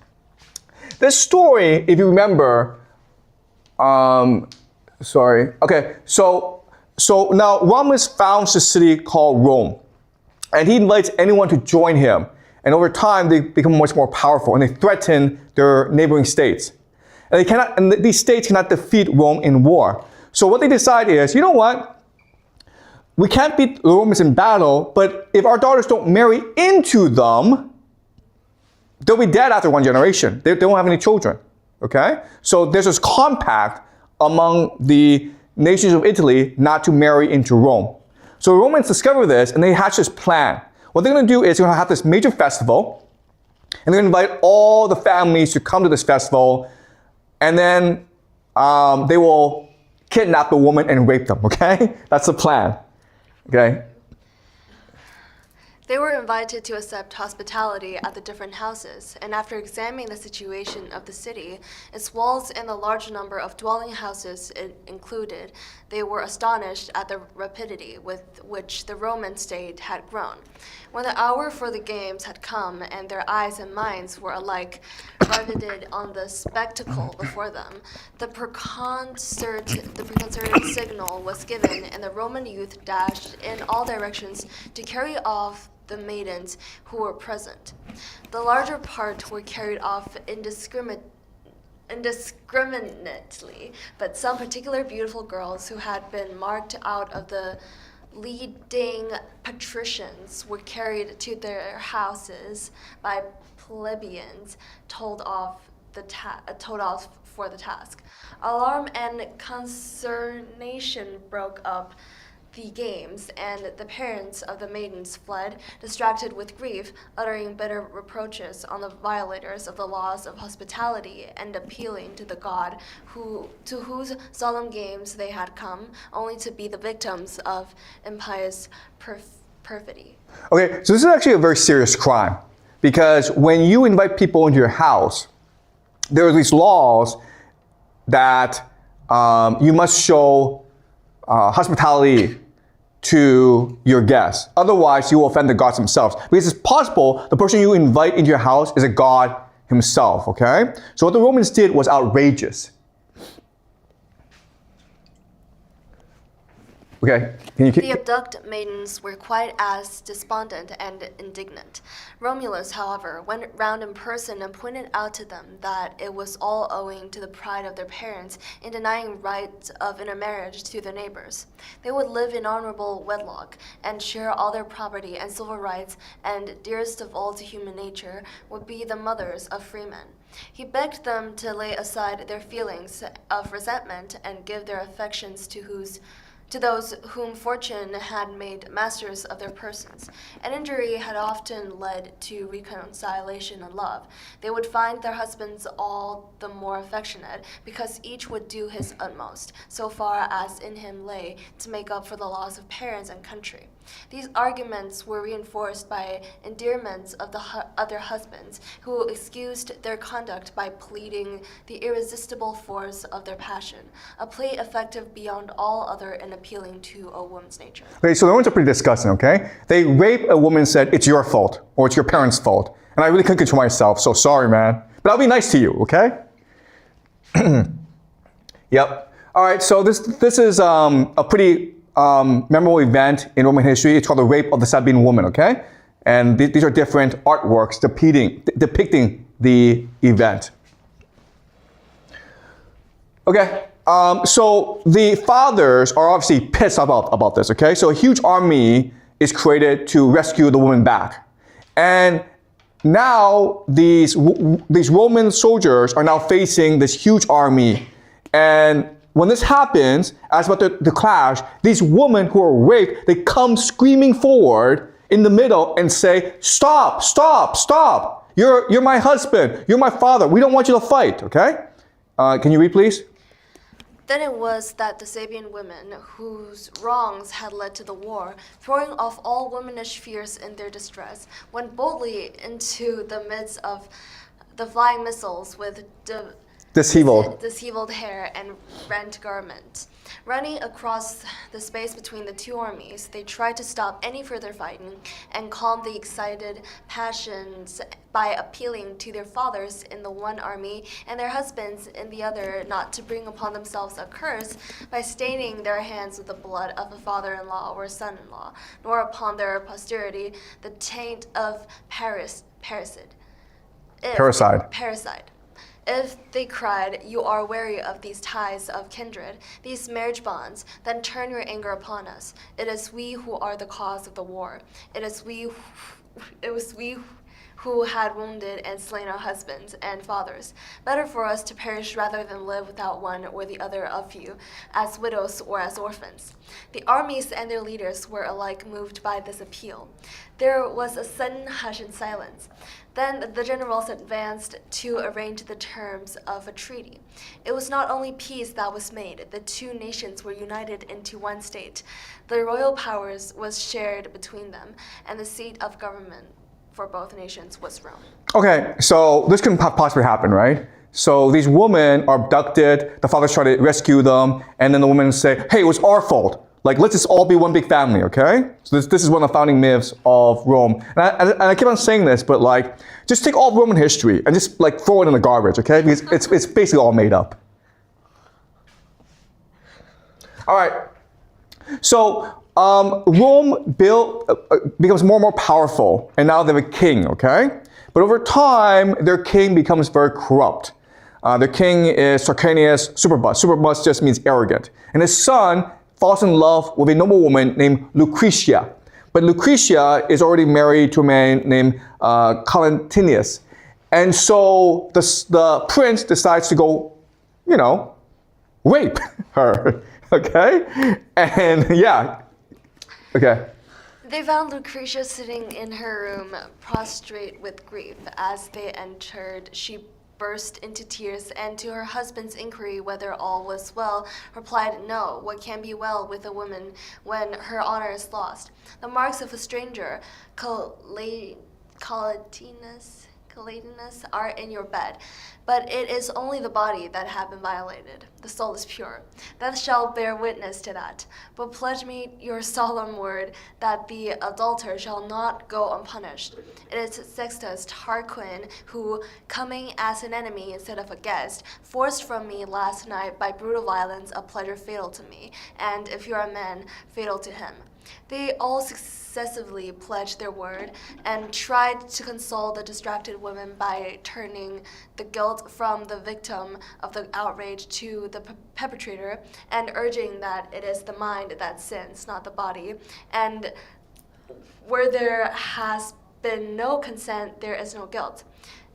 This story, if you remember, so now Romulus founds a city called Rome, and he invites anyone to join him. And over time, they become much more powerful, and they threaten their neighboring states. And these states cannot defeat Rome in war. So what they decide is, you know what? We can't beat the Romans in battle, but if our daughters don't marry into them, they'll be dead after 1 generation. They won't have any children, okay? So there's this compact among the nations of Italy not to marry into Rome. So the Romans discover this, and they hatch this plan. What they're going to do is they're going to have this major festival, and they're going to invite all the families to come to this festival, and then they will kidnap the woman and rape them, okay? That's the plan, okay? They were invited to accept hospitality at the different houses, and after examining the situation of the city, its walls and the large number of dwelling houses it included, they were astonished at the rapidity with which the Roman state had grown. When the hour for the games had come and their eyes and minds were alike riveted on the spectacle before them, the preconcerted signal was given, and the Roman youth dashed in all directions to carry off the maidens who were present. The larger part were carried off indiscriminately, but some particular beautiful girls who had been marked out of the leading patricians were carried to their houses by plebeians told off for the task. Alarm and consternation broke up the games, and the parents of the maidens fled, distracted with grief, uttering bitter reproaches on the violators of the laws of hospitality, and appealing to the god to whose solemn games they had come, only to be the victims of impious perfidy. Okay, so this is actually a very serious crime, because when you invite people into your house, there are these laws that you must show hospitality to your guests. Otherwise, you will offend the gods themselves. Because it's possible the person you invite into your house is a god himself, okay? So what the Romans did was outrageous. Okay, The abducted maidens were quite as despondent and indignant. Romulus, however, went round in person and pointed out to them that it was all owing to the pride of their parents in denying rights of intermarriage to their neighbors. They would live in honorable wedlock and share all their property and civil rights, and dearest of all to human nature would be the mothers of freemen. He begged them to lay aside their feelings of resentment and give their affections to those whom fortune had made masters of their persons. An injury had often led to reconciliation and love. They would find their husbands all the more affectionate because each would do his utmost, so far as in him lay, to make up for the loss of parents and country. These arguments were reinforced by endearments of the other husbands, who excused their conduct by pleading the irresistible force of their passion, a plea effective beyond all other in appealing to a woman's nature. Okay, so the Romans are pretty disgusting, okay? They rape a woman and said, it's your fault, or it's your parents' fault. And I really couldn't control myself, so sorry, man. But I'll be nice to you, okay? Yep. All right, so this is a pretty memorable event in Roman history. It's called the rape of the Sabine Women, okay? And these are different artworks depicting the event. Okay, so the fathers are obviously pissed about this, okay? So a huge army is created to rescue the woman back. And now these Roman soldiers are now facing this huge army. And when this happens, as about the clash, these women who are raped, they come screaming forward in the middle and say, stop, stop, stop. You're my husband. You're my father. We don't want you to fight, okay? Can you read, please? Then it was that the Sabine women, whose wrongs had led to the war, throwing off all womanish fears in their distress, went boldly into the midst of the flying missiles with disheveled hair and rent garment. Running across the space between the two armies, they tried to stop any further fighting and calm the excited passions by appealing to their fathers in the one army and their husbands in the other not to bring upon themselves a curse by staining their hands with the blood of a father-in-law or son-in-law, nor upon their posterity the taint of parricide. If they cried, you are weary of these ties of kindred, these marriage bonds, then turn your anger upon us. It is we who are the cause of the war. It was we who had wounded and slain our husbands and fathers. Better for us to perish rather than live without one or the other of you, as widows or as orphans. The armies and their leaders were alike moved by this appeal. There was a sudden hush and silence. Then the generals advanced to arrange the terms of a treaty. It was not only peace that was made, the two nations were united into one state. The royal powers was shared between them, and the seat of government for both nations was Rome. Okay, so this can possibly happen, right? So these women are abducted, the fathers try to rescue them, and then the women say, hey, it was our fault. Like, let's just all be one big family, okay? So this is one of the founding myths of Rome. And I keep on saying this, but like, just take all of Roman history and just like throw it in the garbage, okay? Because it's basically all made up. All right, so Rome becomes more and more powerful, and now they have a king, okay? But over time, their king becomes very corrupt. Their king is Tarquinius Superbus. Superbus just means arrogant. And his son falls in love with a noble woman named Lucretia. But Lucretia is already married to a man named Colantinius. And so the prince decides to go, rape her, okay? And yeah, okay. They found Lucretia sitting in her room, prostrate with grief. As they entered, she burst into tears, and to her husband's inquiry whether all was well, replied, no, what can be well with a woman when her honor is lost? The marks of a stranger, Calatinus, are in your bed, but it is only the body that have been violated. The soul is pure. That shall bear witness to that. But pledge me your solemn word that the adulterer shall not go unpunished. It is Sextus Tarquin who, coming as an enemy instead of a guest, forced from me last night by brutal violence a pleasure fatal to me, and if you are a man, fatal to him. They all successively pledged their word and tried to console the distracted women by turning the guilt from the victim of the outrage to the perpetrator and urging that it is the mind that sins, not the body. And where there has been no consent, there is no guilt.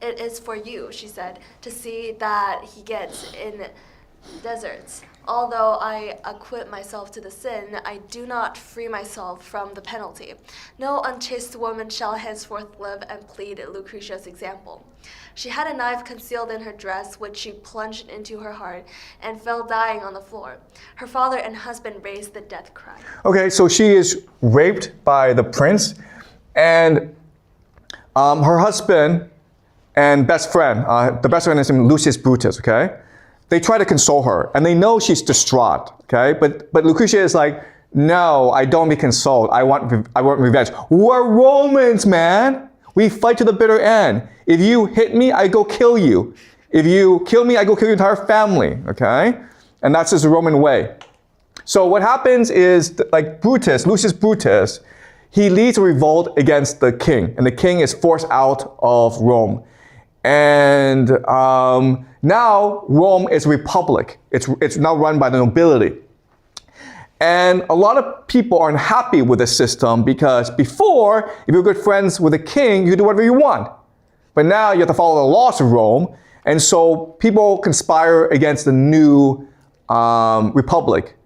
It is for you, she said, to see that he gets in deserts. Although I acquit myself to the sin, I do not free myself from the penalty. No unchaste woman shall henceforth live and plead Lucretia's example. She had a knife concealed in her dress, which she plunged into her heart and fell dying on the floor. Her father and husband raised the death cry. Okay, so she is raped by the prince, and her husband and best friend, the best friend is named Lucius Brutus, okay? They try to console her, and they know she's distraught, okay? But Lucretia is like, no, I don't be consoled. I want revenge. We're Romans, man. We fight to the bitter end. If you hit me, I go kill you. If you kill me, I go kill your entire family, okay? And that's just the Roman way. So what happens is, like Brutus, Lucius Brutus, he leads a revolt against the king, and the king is forced out of Rome. And now Rome is a republic. It's now run by the nobility. And a lot of people aren't happy with this system because before, if you're good friends with the king, you do whatever you want. But now you have to follow the laws of Rome. And so people conspire against the new republic.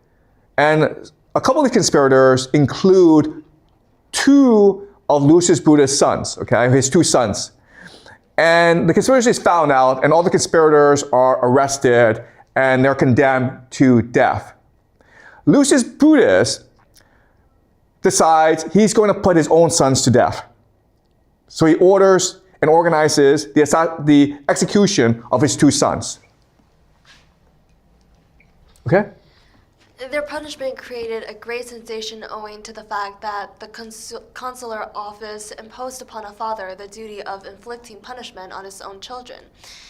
And a couple of the conspirators include two of Lucius Brutus' sons, okay, his two sons. And the conspiracy is found out, and all the conspirators are arrested, and they're condemned to death. Lucius Brutus decides he's going to put his own sons to death. So he orders and organizes the execution of his two sons. Okay? Their punishment created a great sensation owing to the fact that the consular office imposed upon a father the duty of inflicting punishment on his own children.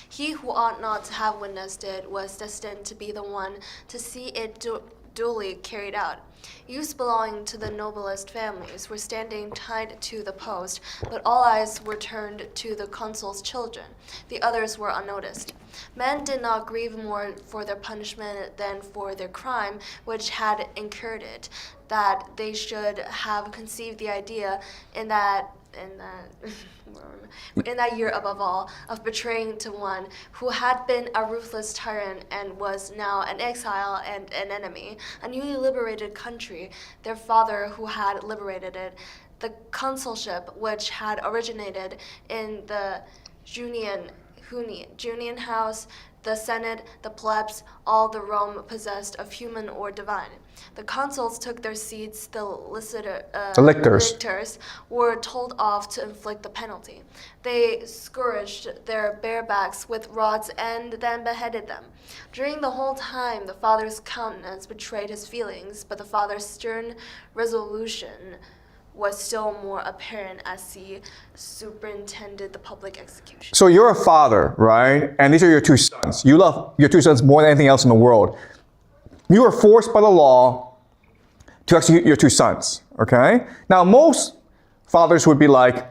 He who ought not to have witnessed it was destined to be the one to see it duly carried out. Youths belonging to the noblest families were standing tied to the post, but all eyes were turned to the consul's children. The others were unnoticed. Men did not grieve more for their punishment than for their crime, which had incurred it, that they should have conceived the idea in that year above all, of betraying to one who had been a ruthless tyrant and was now an exile and an enemy, a newly liberated country, their father who had liberated it, the consulship which had originated in the Junian house, the Senate, the plebs, all the Rome possessed of human or divine. The consuls took their seats, the lictors were told off to inflict the penalty. They scourged their bare backs with rods and then beheaded them. During the whole time, the father's countenance betrayed his feelings, but the father's stern resolution was still more apparent as he superintended the public execution. So you're a father, right? And these are your two sons. You love your two sons more than anything else in the world. You are forced by the law to execute your two sons, okay? Now, most fathers would be like,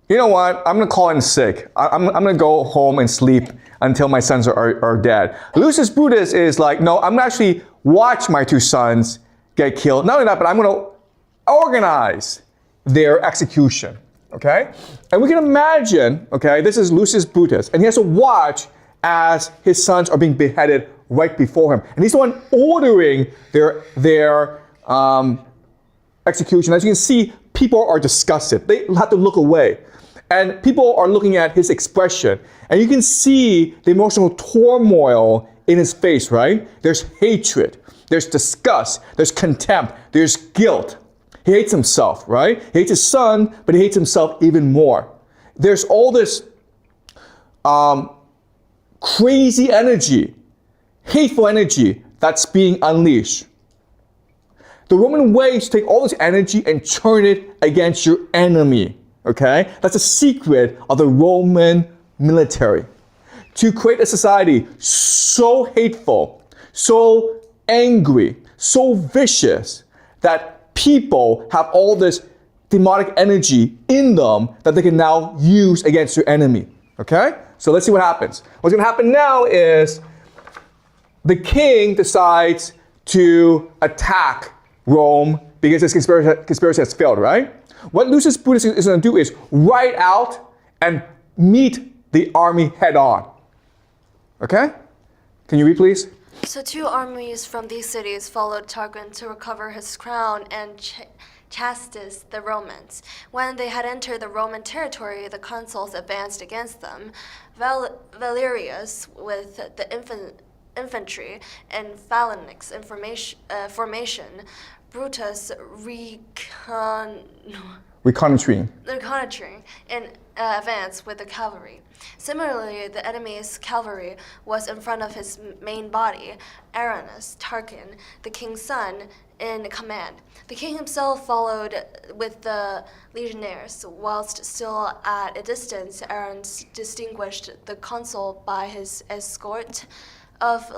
you know what, I'm gonna call in sick. I'm gonna go home and sleep until my sons are dead. Lucius Brutus is like, no, I'm gonna actually watch my two sons get killed. Not only that, but I'm gonna organize their execution, okay? And we can imagine, okay, this is Lucius Brutus, and he has to watch as his sons are being beheaded right before him. And he's the one ordering their execution. As you can see, people are disgusted. They have to look away. And people are looking at his expression. And you can see the emotional turmoil in his face, right? There's hatred, there's disgust, there's contempt, there's guilt. He hates himself, right? He hates his son, but he hates himself even more. There's all this crazy energy, hateful energy that's being unleashed. The Roman way is to take all this energy and turn it against your enemy, okay? That's a secret of the Roman military. To create a society so hateful, so angry, so vicious, that people have all this demonic energy in them that they can now use against your enemy, okay? So let's see what happens. What's gonna happen now is the king decides to attack Rome because his conspiracy has failed, right? What Lucius Brutus is gonna do is ride out and meet the army head on, okay? Can you read, please? So 2 armies from these cities followed Tarquin to recover his crown and chastise the Romans. When they had entered the Roman territory, the consuls advanced against them. Valerius, with the infantry and phalanx formation, Brutus reconnoitering in advance with the cavalry. Similarly, the enemy's cavalry was in front of his main body, Aeneid, Tarquin, the king's son, in command. The king himself followed with the legionaries, whilst still at a distance. Aeneid distinguished the consul by his escort of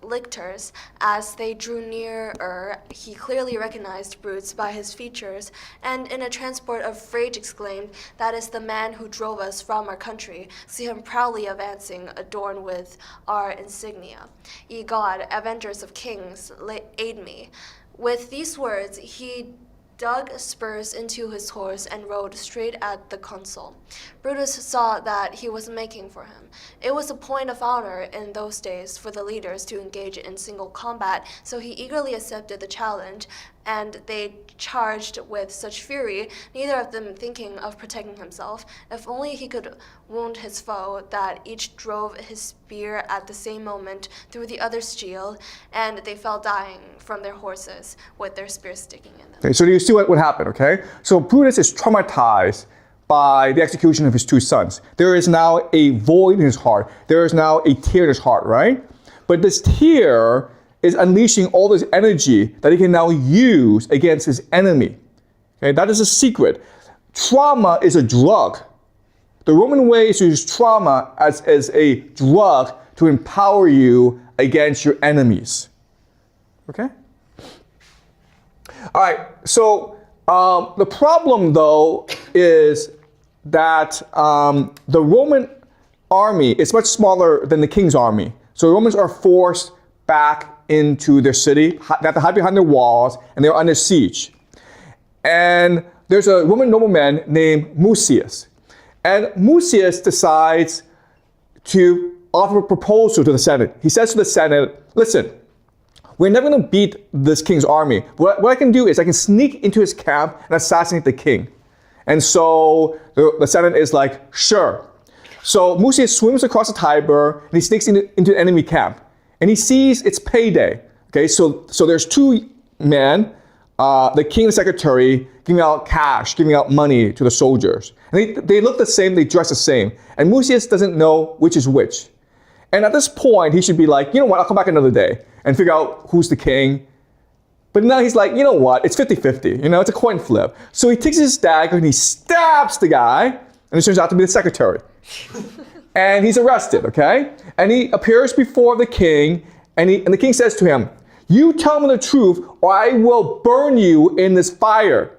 lictors. As they drew nearer, he clearly recognized Brutus by his features, and in a transport of rage exclaimed, "That is the man who drove us from our country. See him proudly advancing, adorned with our insignia. Ye God, avengers of kings, aid me." With these words, he dug spurs into his horse and rode straight at the consul. Brutus saw that he was making for him. It was a point of honor in those days for the leaders to engage in single combat, so he eagerly accepted the challenge, and they charged with such fury, neither of them thinking of protecting himself. If only he could wound his foe, that each drove his spear at the same moment through the other's shield, and they fell dying from their horses with their spears sticking in them. Okay, so you see what happened, okay? So Brutus is traumatized by the execution of his two sons. There is now a void in his heart. There is now a tear in his heart, right? But this tear is unleashing all this energy that he can now use against his enemy. Okay, that is a secret. Trauma is a drug. The Roman way is to use trauma as a drug to empower you against your enemies. Okay? All right, so the problem, though, is that the Roman army is much smaller than the king's army. So the Romans are forced back into their city. They have to hide behind their walls, and they're under siege. And there's a Roman nobleman named Mucius. And Mucius decides to offer a proposal to the Senate. He says to the Senate, listen, we're never going to beat this king's army. What I can do is I can sneak into his camp and assassinate the king. And so the Senate is like, sure. So Mucius swims across the Tiber, and he sneaks into the enemy camp. And he sees it's payday. Okay, so there's two men, the king and the secretary, giving out cash, giving out money to the soldiers. And they look the same, they dress the same. And Mucius doesn't know which is which. And at this point, he should be like, you know what, I'll come back another day and figure out who's the king. But now he's like, you know what, it's 50-50, it's a coin flip. So he takes his dagger and he stabs the guy, and it turns out to be the secretary. And he's arrested, okay? And he appears before the king, and the king says to him, you tell me the truth, or I will burn you in this fire.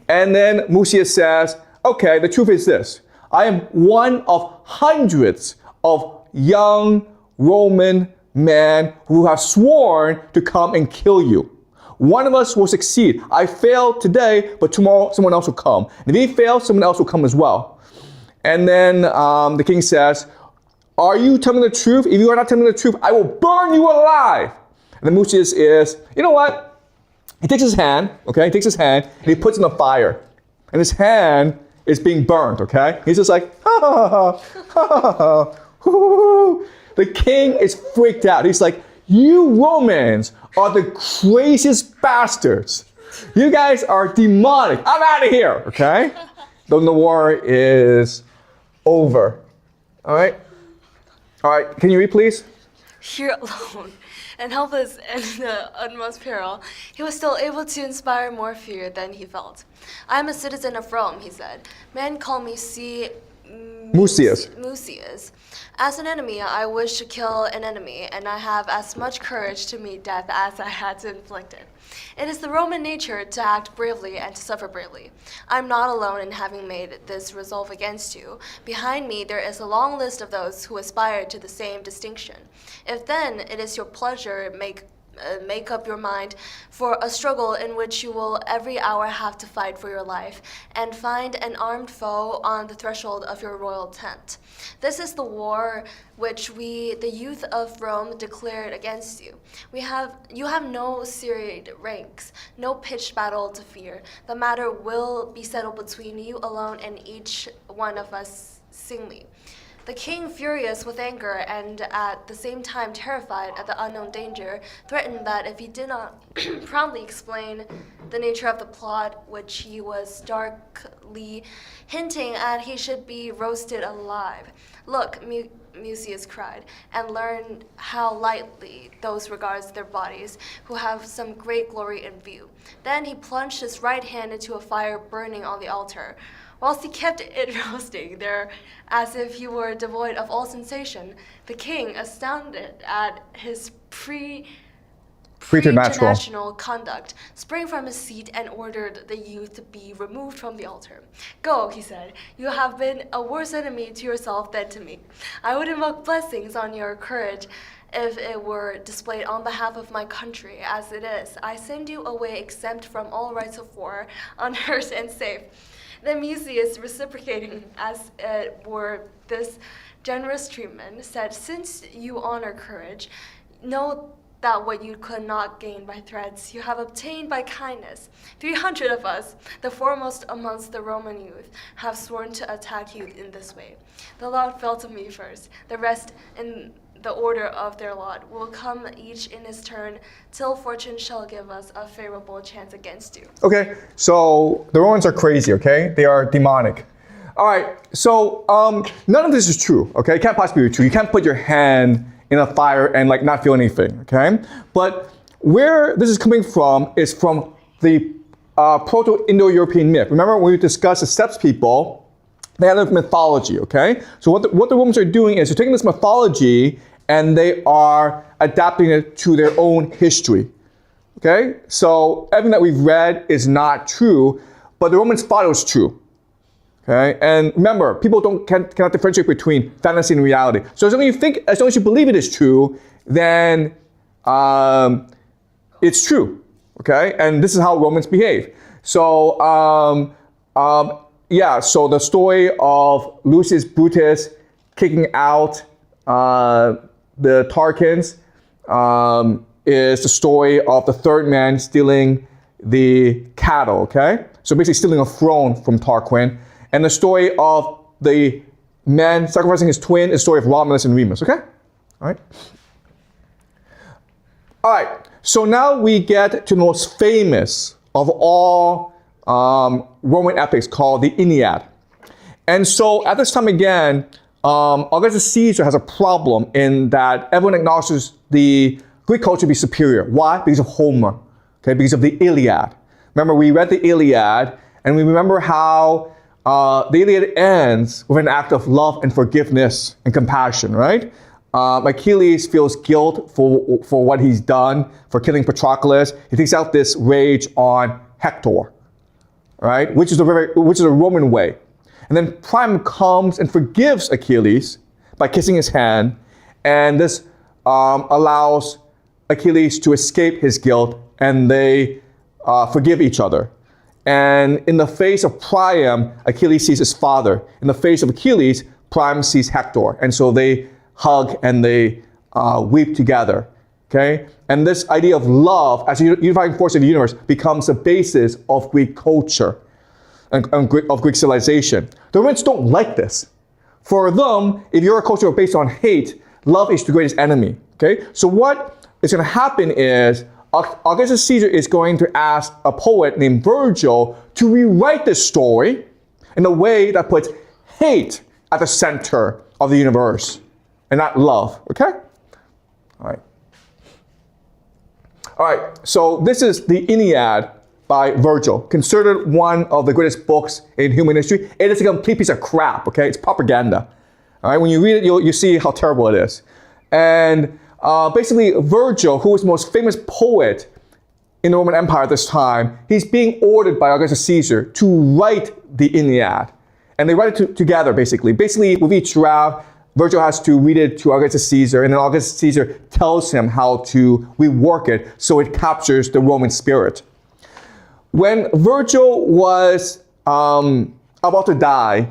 And then Mucius says, okay, the truth is this. I am one of hundreds of young Roman men who have sworn to come and kill you. One of us will succeed. I failed today, but tomorrow someone else will come. And if he fails, someone else will come as well. And then the king says, are you telling the truth? If you are not telling the truth, I will burn you alive. And then Mucius is, you know what? He takes his hand, okay? He takes his hand and he puts it in the fire. And his hand is being burned, okay? He's just like, ha ha ha, ha ha ha, ha. The king is freaked out. He's like, you Romans are the craziest bastards. You guys are demonic. I'm out of here, okay? Then the war is over. All right? All right, can you read, please? Here alone, and helpless in the utmost peril, he was still able to inspire more fear than he felt. I am a citizen of Rome, he said. Men call me Mucius. As an enemy, I wish to kill an enemy, and I have as much courage to meet death as I had to inflict it. It is the Roman nature to act bravely and to suffer bravely. I am not alone in having made this resolve against you. Behind me there is a long list of those who aspire to the same distinction. If then it is your pleasure, make up your mind for a struggle in which you will every hour have to fight for your life and find an armed foe on the threshold of your royal tent. This is the war which we, the youth of Rome, declared against you. You have no serried ranks, no pitched battle to fear. The matter will be settled between you alone and each one of us singly. The king, furious with anger and at the same time terrified at the unknown danger, threatened that if he did not promptly explain the nature of the plot, which he was darkly hinting at, he should be roasted alive. Look, Mucius cried, and learn how lightly those regards their bodies who have some great glory in view. Then he plunged his right hand into a fire burning on the altar. Whilst he kept it roasting there as if he were devoid of all sensation, the king, astounded at his preternatural conduct, sprang from his seat and ordered the youth to be removed from the altar. "Go," he said, "you have been a worse enemy to yourself than to me. I would invoke blessings on your courage if it were displayed on behalf of my country. As it is, I send you away exempt from all rights of war, unhurt and safe." Then Mucius, reciprocating as it were this generous treatment, said, "Since you honor courage, know that what you could not gain by threats, you have obtained by kindness. 300 of us, the foremost amongst the Roman youth, have sworn to attack you in this way. The lot fell to me first. The rest, in the order of their lot, will come each in his turn, till fortune shall give us a favorable chance against you." Okay, so the Romans are crazy, okay? They are demonic. All right, so none of this is true, okay? It can't possibly be true. You can't put your hand in a fire and like not feel anything, okay? But where this is coming from is from the Proto-Indo-European myth. Remember when we discussed the steppes people, they had a mythology, okay? So what the Romans are doing is they're taking this mythology and they are adapting it to their own history, okay? So everything that we've read is not true, but the Romans thought it was true. Okay, and remember, people cannot differentiate between fantasy and reality. So as long as you believe it is true, then it's true. Okay, and this is how Romans behave. So so the story of Lucius Brutus kicking out the Tarquins is the story of the third man stealing the cattle. Okay, so basically stealing a throne from Tarquin. And the story of the man sacrificing his twin is the story of Romulus and Remus, okay? All right. All right, so now we get to the most famous of all Roman epics called the Aeneid. And so at this time again, Augustus Caesar has a problem in that everyone acknowledges the Greek culture to be superior. Why? Because of Homer, okay? Because of the Iliad. Remember, we read the Iliad, and we remember how the Iliad ends with an act of love and forgiveness and compassion, right? Achilles feels guilt for what he's done, for killing Patroclus. He takes out this rage on Hector, right? Which is a Roman way. And then Priam comes and forgives Achilles by kissing his hand, and this allows Achilles to escape his guilt, and they forgive each other. And in the face of Priam, Achilles sees his father. In the face of Achilles, Priam sees Hector. And so they hug and they weep together, okay? And this idea of love as a unifying force in the universe becomes the basis of Greek culture and of Greek civilization. The Romans don't like this. For them, if you're a culture based on hate, love is the greatest enemy, okay? So what is going to happen is Augustus Caesar is going to ask a poet named Virgil to rewrite this story in a way that puts hate at the center of the universe and not love, okay? All right. All right, so this is the Aeneid by Virgil, considered one of the greatest books in human history. It is a complete piece of crap, okay? It's propaganda. All right, when you read it, you see how terrible it is. And basically, Virgil, who was the most famous poet in the Roman Empire at this time, he's being ordered by Augustus Caesar to write the Aeneid. And they write it together, basically. Basically, with each draft, Virgil has to read it to Augustus Caesar, and then Augustus Caesar tells him how to rework it so it captures the Roman spirit. When Virgil was about to die,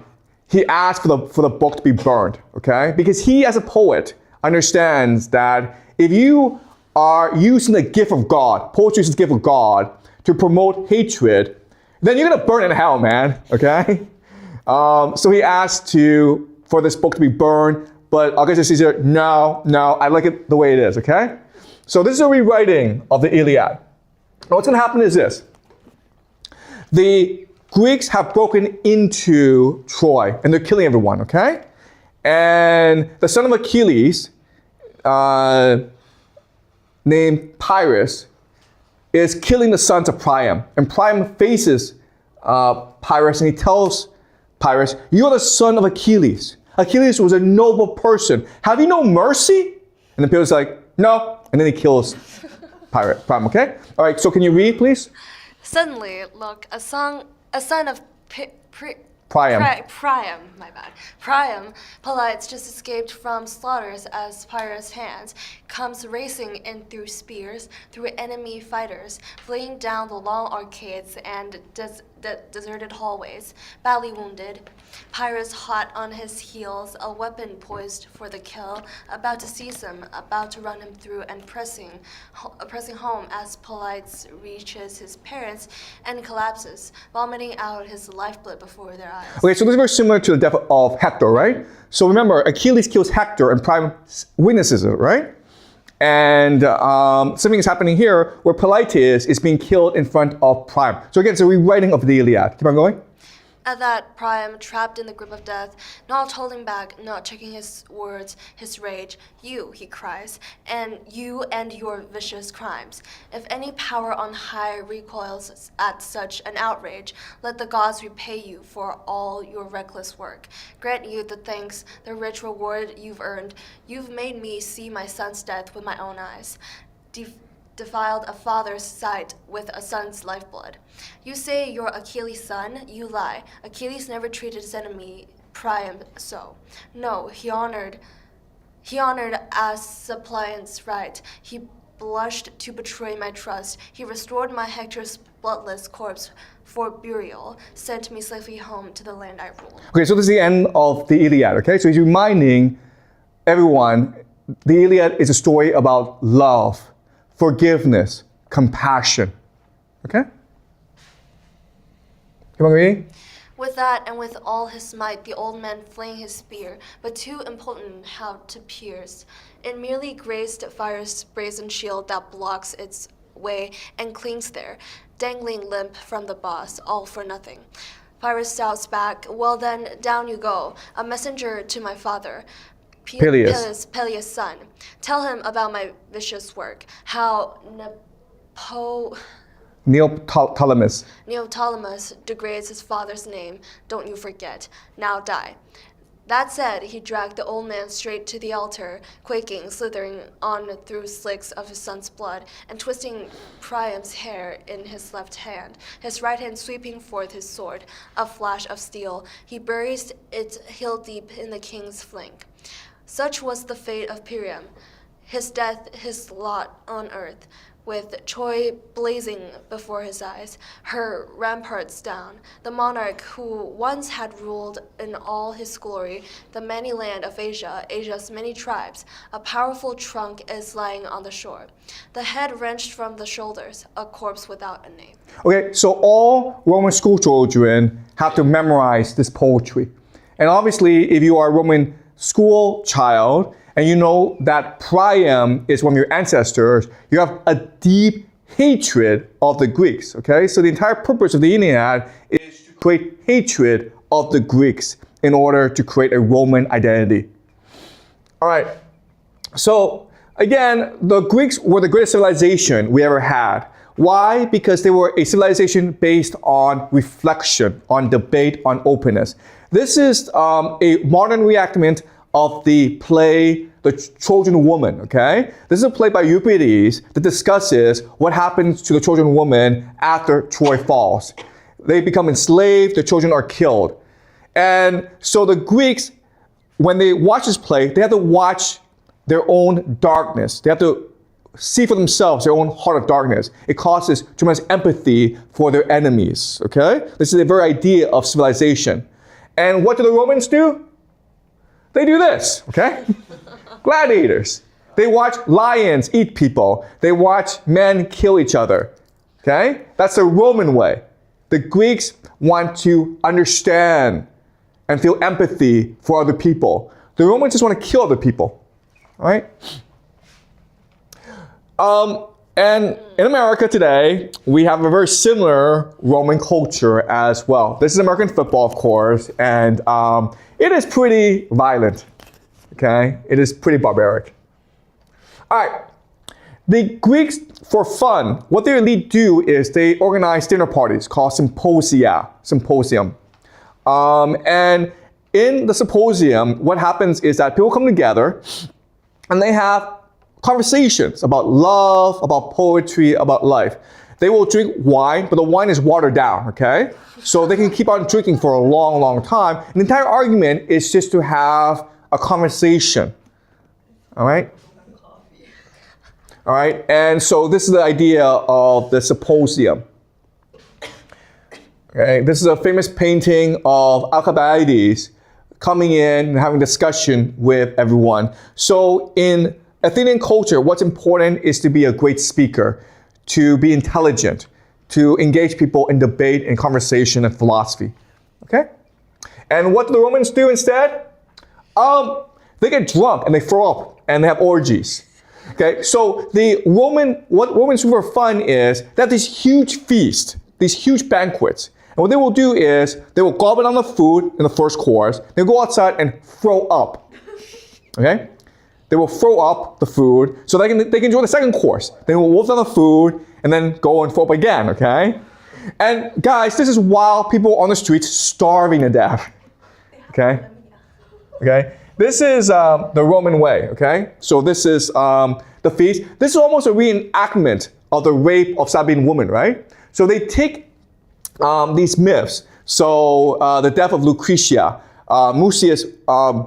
he asked for the book to be burned, okay? Because he, as a poet, understands that if you are using the gift of God, poetry is the gift of God, to promote hatred, then you're gonna burn in hell, man, okay? So he asked for this book to be burned, but Augustus Caesar, no, I like it the way it is, okay? So this is a rewriting of the Iliad. Now what's gonna happen is this. The Greeks have broken into Troy, and they're killing everyone, okay? And the son of Achilles, named Pyrrhus, is killing the sons of Priam. And Priam faces Pyrrhus, and he tells Pyrrhus, you are the son of Achilles. Achilles was a noble person. Have you no mercy? And then Pyrrhus is like, no. And then he kills Priam, okay? All right, so can you read, please? Suddenly, look, a son of Priam. Priam, Polites just escaped from slaughters as Pyrrhus' hands, comes racing in through spears, through enemy fighters, fleeing down the long arcades and deserted hallways, badly wounded. Pyrrhus hot on his heels, a weapon poised for the kill, about to seize him, about to run him through and pressing home as Polites reaches his parents and collapses, vomiting out his lifeblood before their eyes. Okay, so this is very similar to the death of Hector, right? So remember, Achilles kills Hector and Priam witnesses it, right? And something is happening here where Polites is being killed in front of Priam. So again, it's a rewriting of the Iliad. Keep on going. At that, Priam, trapped in the grip of death, not holding back, not checking his words, his rage, you, he cries, and you and your vicious crimes. If any power on high recoils at such an outrage, let the gods repay you for all your reckless work. Grant you the thanks, the rich reward you've earned. You've made me see my son's death with my own eyes. Defiled a father's sight with a son's lifeblood. You say you're Achilles' son, you lie. Achilles never treated his enemy, Priam, so. No, he honored as suppliant's right. He blushed to betray my trust. He restored my Hector's bloodless corpse for burial, sent me safely home to the land I rule. Okay, so this is the end of the Iliad, okay? So he's reminding everyone the Iliad is a story about love, forgiveness, compassion. Okay? Come on, reading. With that and with all his might, the old man fling his spear, but too impotent how to pierce. It merely grazed Fire's brazen shield that blocks its way and clings there, dangling limp from the boss, all for nothing. Pyrrhus shouts back, well then, down you go, a messenger to my father. Peleus' son. Tell him about my vicious work, how Neoptolemus degrades his father's name, don't you forget. Now die. That said, he dragged the old man straight to the altar, quaking, slithering on through slicks of his son's blood, and twisting Priam's hair in his left hand, his right hand sweeping forth his sword, a flash of steel. He buries it heel deep in the king's flank. Such was the fate of Priam, his death, his lot on earth, with Troy blazing before his eyes, her ramparts down, the monarch who once had ruled in all his glory the many land of Asia, Asia's many tribes. A powerful trunk is lying on the shore, the head wrenched from the shoulders, a corpse without a name. Okay, so all Roman school children have to memorize this poetry. And obviously, if you are a Roman school child, and you know that Priam is one of your ancestors, you have a deep hatred of the Greeks, okay? So the entire purpose of the Aeneid is to create hatred of the Greeks in order to create a Roman identity. All right, so again, the Greeks were the greatest civilization we ever had. Why? Because they were a civilization based on reflection, on debate, on openness. This is a modern reenactment of the play, The Trojan Woman, okay? This is a play by Euripides that discusses what happens to the Trojan woman after Troy falls. They become enslaved, the children are killed. And so the Greeks, when they watch this play, they have to watch their own darkness. They have to see for themselves their own heart of darkness. It causes tremendous empathy for their enemies, okay? This is the very idea of civilization. And what do the Romans do? They do this, okay? Gladiators. They watch lions eat people. They watch men kill each other, okay? That's the Roman way. The Greeks want to understand and feel empathy for other people. The Romans just want to kill other people, all right? And in America today, we have a very similar Roman culture as well. This is American football, of course, and it is pretty violent, okay? It is pretty barbaric. All right, the Greeks, for fun, what they really do is they organize dinner parties called symposium. And in the symposium, what happens is that people come together and they have conversations about love, about poetry, about life. They will drink wine, but the wine is watered down, okay? So they can keep on drinking for a long, long time. And the entire argument is just to have a conversation, all right? All right, and so this is the idea of the symposium. Okay, this is a famous painting of Alcibiades coming in and having discussion with everyone. So in Athenian culture, what's important is to be a great speaker, to be intelligent, to engage people in debate and conversation and philosophy. Okay? And what do the Romans do instead? They get drunk and they throw up and they have orgies. Okay, so what Romans do for fun is they have these huge feasts, these huge banquets. And what they will do is they will gobble on the food in the first course. They'll go outside and throw up. Okay? They will throw up the food so they can enjoy the second course. They will wolf down the food and then go and throw up again, okay? And guys, this is while people on the streets starving to death. Okay? Okay? This is the Roman way, okay? So this is the feast. This is almost a reenactment of the rape of Sabine Women, right? So they take these myths. So the death of Lucretia, Mucius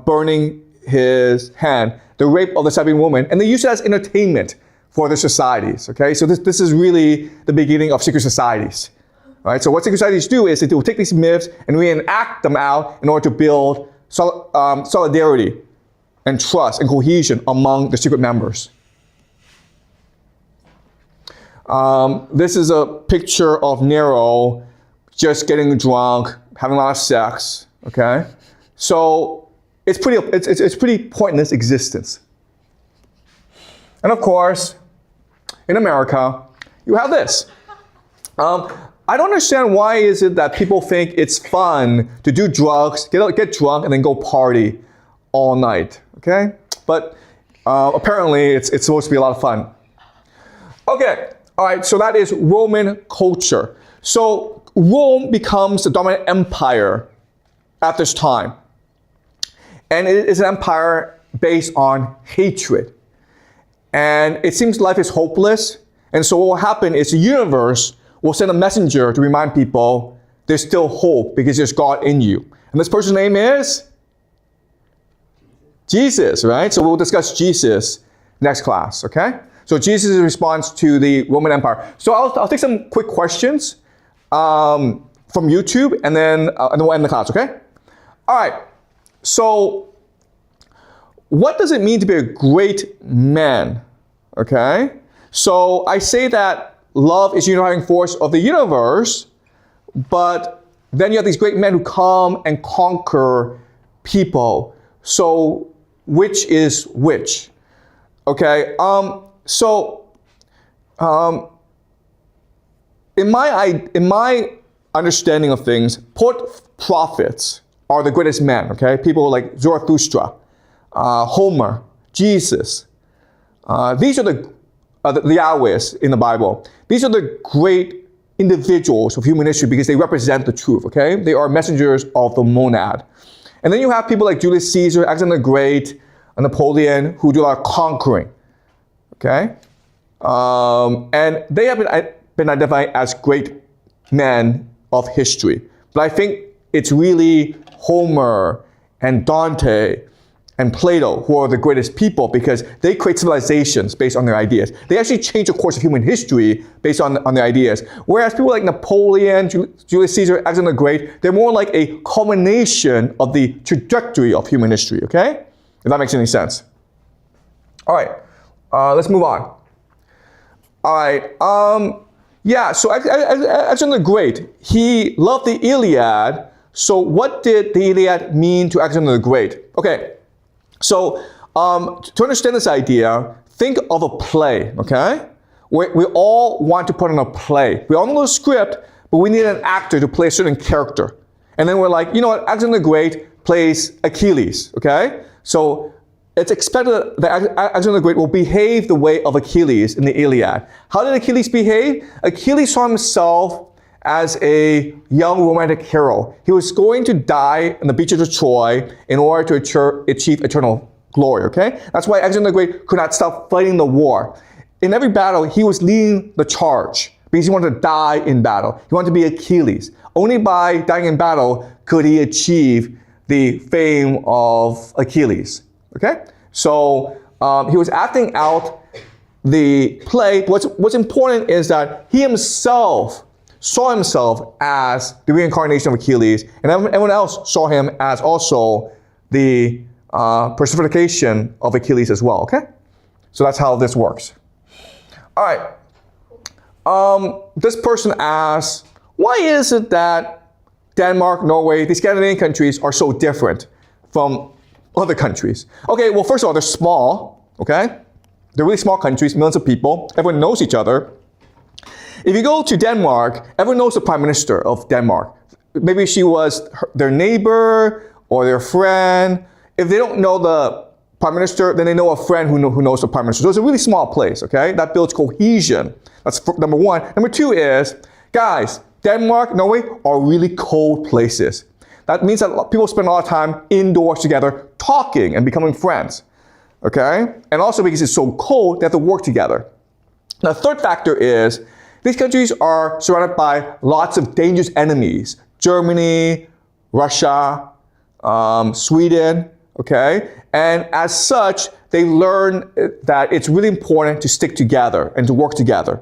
burning his hand, the rape of the Sabine Woman, and they use it as entertainment for their societies, okay? So this is really the beginning of secret societies, right? So what secret societies do is they will take these myths and reenact them out in order to build solidarity and trust and cohesion among the secret members. This is a picture of Nero just getting drunk, having a lot of sex, okay? So it's pretty pointless existence. And of course, in America, you have this. I don't understand why is it that people think it's fun to do drugs, get drunk, and then go party all night, okay? But apparently it's supposed to be a lot of fun. Okay, all right, so that is Roman culture. So Rome becomes the dominant empire at this time. And it is an empire based on hatred. And it seems life is hopeless. And so what will happen is the universe will send a messenger to remind people there's still hope because there's God in you. And this person's name is Jesus, right? So we'll discuss Jesus next class, okay? So Jesus' response to the Roman Empire. So I'll take some quick questions from YouTube and then we'll end the class, okay? All right. So, what does it mean to be a great man? Okay? So, I say that love is the unifying force of the universe, but then you have these great men who come and conquer people. So, which is which? Okay? In my understanding of things, prophets are the greatest men, okay? People like Zarathustra, Homer, Jesus. These are the Yahwehs in the Bible. These are the great individuals of human history because they represent the truth, okay? They are messengers of the monad. And then you have people like Julius Caesar, Alexander the Great, Napoleon, who do a lot of conquering, okay? And they have been identified as great men of history. But I think it's really Homer and Dante and Plato who are the greatest people because they create civilizations based on their ideas. They actually change the course of human history based on their ideas. Whereas people like Napoleon, Julius Caesar, Alexander the Great, they're more like a culmination of the trajectory of human history, okay? If that makes any sense. All right, let's move on. All right, yeah, so Alexander the Great, he loved the Iliad. So what did the Iliad mean to Alexander the Great? Okay, so to understand this idea, think of a play, okay? We all want to put on a play. We all know the script, but we need an actor to play a certain character. And then we're like, you know what, Alexander the Great plays Achilles, okay? So it's expected that Alexander the Great will behave the way of Achilles in the Iliad. How did Achilles behave? Achilles saw himself as a young romantic hero. He was going to die on the beaches of Troy in order to achieve eternal glory, okay? That's why Alexander the Great could not stop fighting the war. In every battle, he was leading the charge because he wanted to die in battle. He wanted to be Achilles. Only by dying in battle could he achieve the fame of Achilles, okay? So he was acting out the play. What's important is that he himself saw himself as the reincarnation of Achilles, and everyone else saw him as also the personification of Achilles as well, okay? So that's how this works. All right. This person asks, why is it that Denmark, Norway, these Scandinavian countries are so different from other countries? Okay, well, first of all, they're small, okay? They're really small countries, millions of people. Everyone knows each other. If you go to Denmark, everyone knows the prime minister of Denmark. Maybe she was their neighbor or their friend. If they don't know the prime minister, then they know a friend who knows the prime minister. So it's a really small place, okay? That builds cohesion. That's number one. Number two is, guys, Denmark, Norway are really cold places. That means that people spend a lot of time indoors together talking and becoming friends, okay? And also because it's so cold, they have to work together. Now, the third factor is, these countries are surrounded by lots of dangerous enemies. Germany, Russia, Sweden, okay? And as such, they learn that it's really important to stick together and to work together.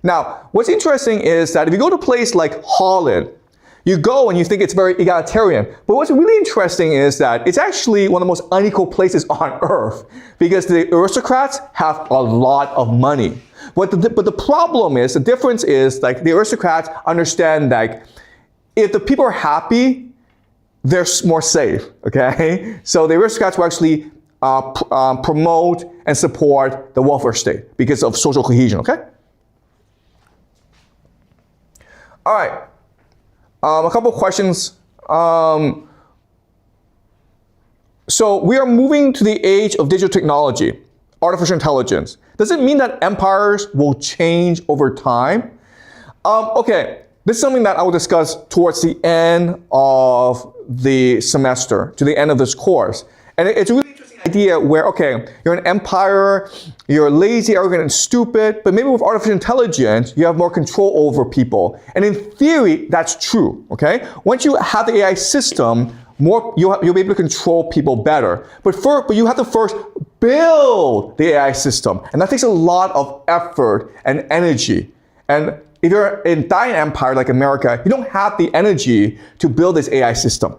Now, what's interesting is that if you go to a place like Holland, you go and you think it's very egalitarian. But what's really interesting is that it's actually one of the most unequal places on earth because the aristocrats have a lot of money. But the problem is, the difference is, like, the aristocrats understand that if the people are happy, they're more safe, okay? So the aristocrats will actually promote and support the welfare state because of social cohesion, okay? All right, a couple of questions. So we are moving to the age of digital technology, artificial intelligence. Does it mean that empires will change over time? Okay, this is something that I will discuss towards the end of the semester, to the end of this course. And it's a really interesting idea where, okay, you're an empire, you're lazy, arrogant, and stupid, but maybe with artificial intelligence, you have more control over people. And in theory, that's true, okay? Once you have the AI system, you'll be able to control people better. But you have to first build the AI system. And that takes a lot of effort and energy. And if you're in a dying empire like America, you don't have the energy to build this AI system,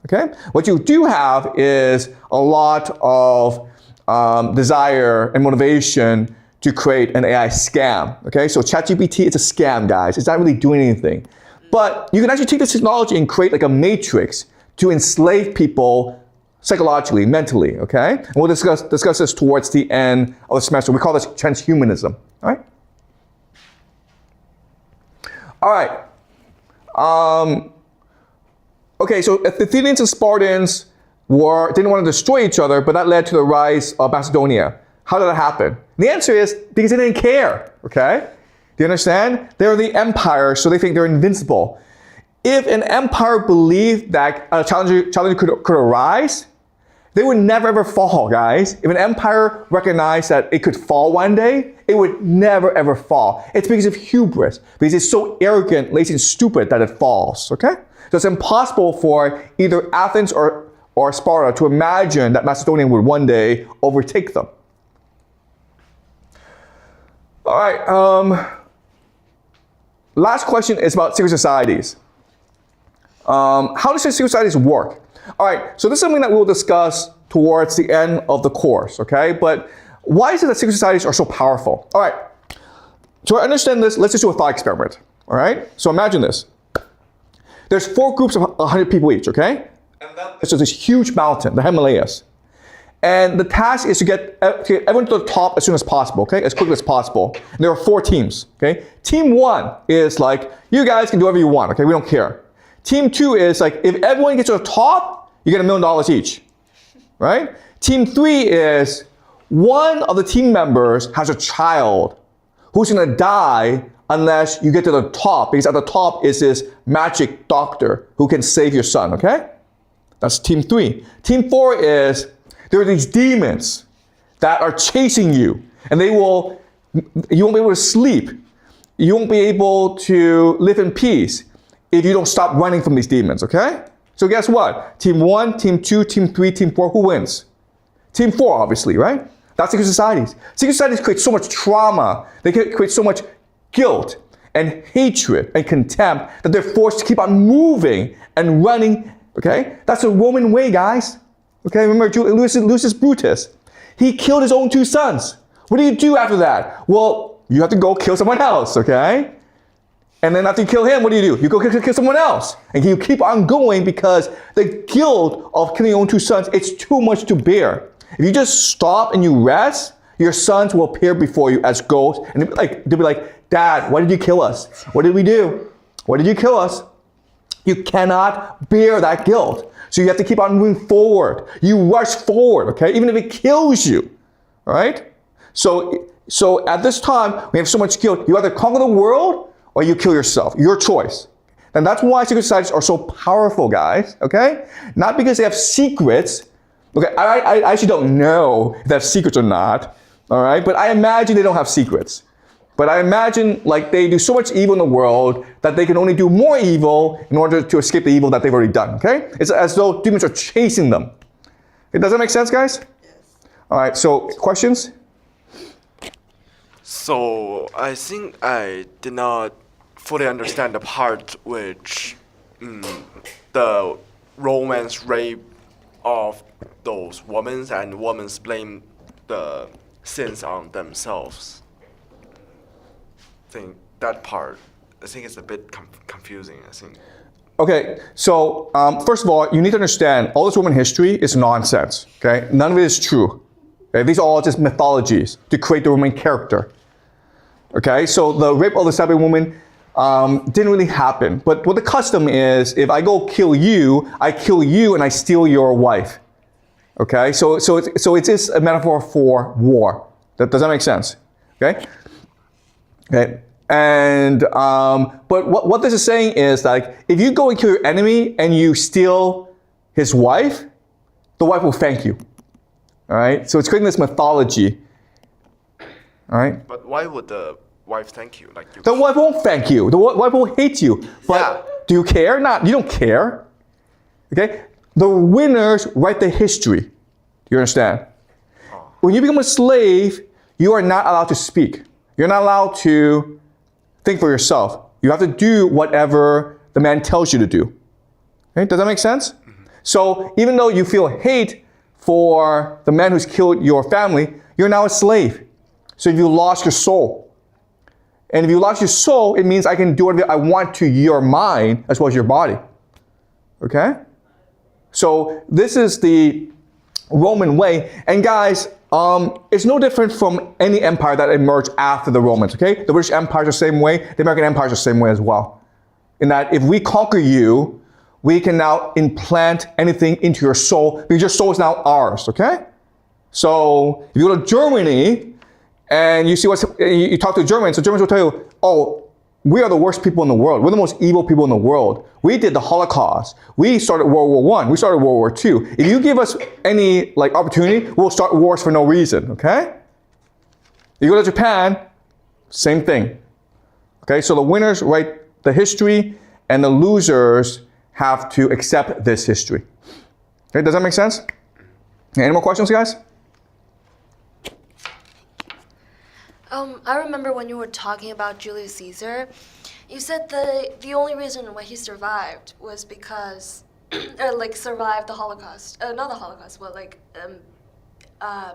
okay? What you do have is a lot of desire and motivation to create an AI scam, okay? So ChatGPT is a scam, guys. It's not really doing anything. But you can actually take this technology and create like a matrix to enslave people psychologically, mentally, okay? And we'll discuss this towards the end of the semester. We call this transhumanism, all right? All right. Okay, so the Athenians and Spartans didn't want to destroy each other, but that led to the rise of Macedonia. How did that happen? And the answer is because they didn't care, okay? Do you understand? They're the empire, so they think they're invincible. If an empire believed that a challenger could arise, they would never ever fall, guys. If an empire recognized that it could fall one day, it would never ever fall. It's because of hubris, because it's so arrogant, lazy, and stupid that it falls, okay? So it's impossible for either Athens or Sparta to imagine that Macedonia would one day overtake them. All right, last question is about secret societies. How does secret societies work? All right, so this is something that we'll discuss towards the end of the course, okay? But why is it that secret societies are so powerful? All right, to understand this, let's just do a thought experiment, all right? So imagine this. There's 4 groups of 100 people each, okay? And then there's this huge mountain, the Himalayas. And the task is to get everyone to the top as soon as possible, okay? As quickly as possible. And there are 4 teams, okay? Team 1 is like, you guys can do whatever you want, okay? We don't care. Team 2 is like, if everyone gets to the top, you get $1 million each, right? Team 3 is one of the team members has a child who's gonna die unless you get to the top, because at the top is this magic doctor who can save your son, okay? That's team 3. Team 4 is there are these demons that are chasing you, and you won't be able to sleep. You won't be able to live in peace if you don't stop running from these demons, okay? So guess what? Team 1, Team 2, Team 3, Team 4, who wins? Team 4, obviously, right? That's secret societies. Secret societies create so much trauma. They create so much guilt and hatred and contempt that they're forced to keep on moving and running, okay? That's the Roman way, guys. Okay, remember Lucius Brutus. He killed his own 2 sons. What do you do after that? Well, you have to go kill someone else, okay? And then after you kill him, what do? You go kill someone else. And you keep on going because the guilt of killing your own 2 sons, it's too much to bear. If you just stop and you rest, your sons will appear before you as ghosts. And they'll be like, Dad, why did you kill us? What did we do? Why did you kill us? You cannot bear that guilt. So you have to keep on moving forward. You rush forward, okay? Even if it kills you, all right? So at this time, we have so much guilt. You either conquer the world or you kill yourself. Your choice. And that's why secret societies are so powerful, guys, okay? Not because they have secrets. Okay, I actually don't know if they have secrets or not, all right? But I imagine they don't have secrets. But I imagine like they do so much evil in the world that they can only do more evil in order to escape the evil that they've already done, okay? It's as though demons are chasing them. Does that make sense, guys? Yes. All right, so questions? So I think I did not fully understand the part which the Romans rape of those women and women blame the sins on themselves. I think that part, I think it's a bit confusing, I think. Okay, so first of all, you need to understand all this Roman history is nonsense, okay? None of it is true. Okay? These are all just mythologies to create the Roman character. Okay, so the rape of the Sabine Women didn't really happen. But what the custom is, if I go kill you, I kill you and I steal your wife. Okay, so it's just a metaphor for war. Does that make sense? Okay? Okay. And but what this is saying is like if you go and kill your enemy and you steal his wife, the wife will thank you. All right. So it's creating this mythology. All right. But why would the wife thank you? Like The wife won't thank you. The wife will hate you. But Yeah. do you care? Not. You don't care. Okay. The winners write the history. You understand? When you become a slave, you are not allowed to speak. You're not allowed to think for yourself. You have to do whatever the man tells you to do. Okay? Does that make sense? Mm-hmm. So even though you feel hate for the man who's killed your family, you're now a slave. So if you lost your soul, and if you lost your soul, it means I can do whatever I want to your mind as well as your body. Okay? So this is the Roman way. And guys, it's no different from any empire that emerged after the Romans, okay? The British Empire is the same way. The American Empire is the same way as well. In that if we conquer you, we can now implant anything into your soul because your soul is now ours, okay? So if you go to Germany and you see you talk to Germans, so Germans will tell you, oh, we are the worst people in the world. We're the most evil people in the world. We did the Holocaust. We started World War I. We started World War II. If you give us any opportunity, we'll start wars for no reason, okay? You go to Japan, same thing. Okay, so the winners write the history and the losers have to accept this history. Okay, does that make sense? Any more questions, guys? I remember when you were talking about Julius Caesar, you said the only reason why he survived was because, survived the Holocaust. Not the Holocaust, but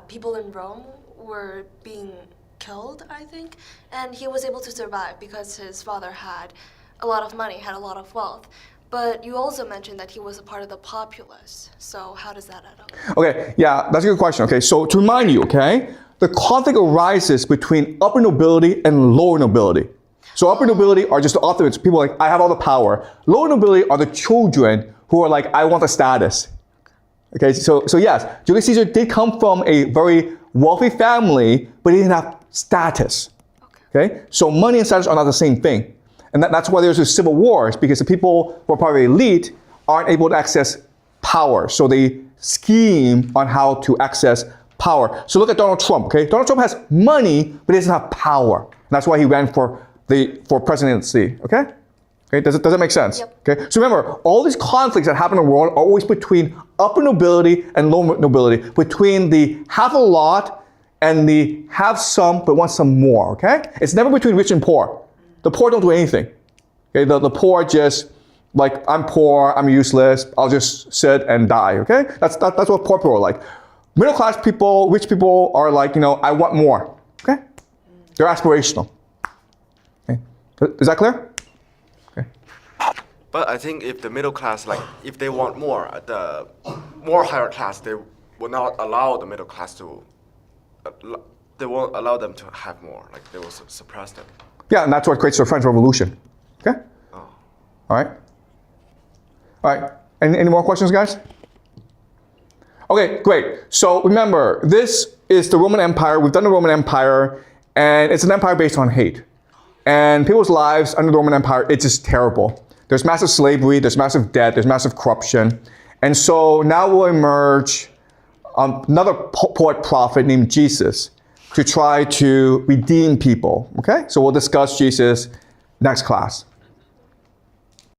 people in Rome were being killed, I think. And he was able to survive because his father had a lot of money, had a lot of wealth. But you also mentioned that he was a part of the populace. So how does that add up? Okay, yeah, that's a good question. Okay, so to remind you, okay, the conflict arises between upper nobility and lower nobility. So upper nobility are just the authors, people like, I have all the power. Lower nobility are the children who are like, I want the status. Okay, so yes, Julius Caesar did come from a very wealthy family, but he didn't have status. Okay. Okay? So money and status are not the same thing. And that's why there's a civil wars, because the people who are part of the elite aren't able to access power. So they scheme on how to access power. So look at Donald Trump, okay? Donald Trump has money, but he doesn't have power. And that's why he ran for presidency, okay? Okay, does it make sense? Yep. Okay, so remember, all these conflicts that happen in the world are always between upper nobility and lower nobility, between the have a lot and the have some but want some more, okay? It's never between rich and poor. The poor don't do anything. Okay, the poor just, like, I'm poor, I'm useless, I'll just sit and die, okay? That's what poor people are like. Middle class people, rich people are like, I want more, okay? They're aspirational. Okay, is that clear? But I think if the middle class, like, if they want more, the more higher class, they will not allow the middle class to, they won't allow them to have more. Like, they will suppress them. Yeah, and that's what creates the French Revolution. Okay? Oh. All right. All right. Any more questions, guys? Okay, great. So remember, this is the Roman Empire. We've done the Roman Empire, and it's an empire based on hate. And people's lives under the Roman Empire, it's just terrible. There's massive slavery, there's massive debt, there's massive corruption. And so now will emerge another poet prophet named Jesus to try to redeem people, okay? So we'll discuss Jesus next class.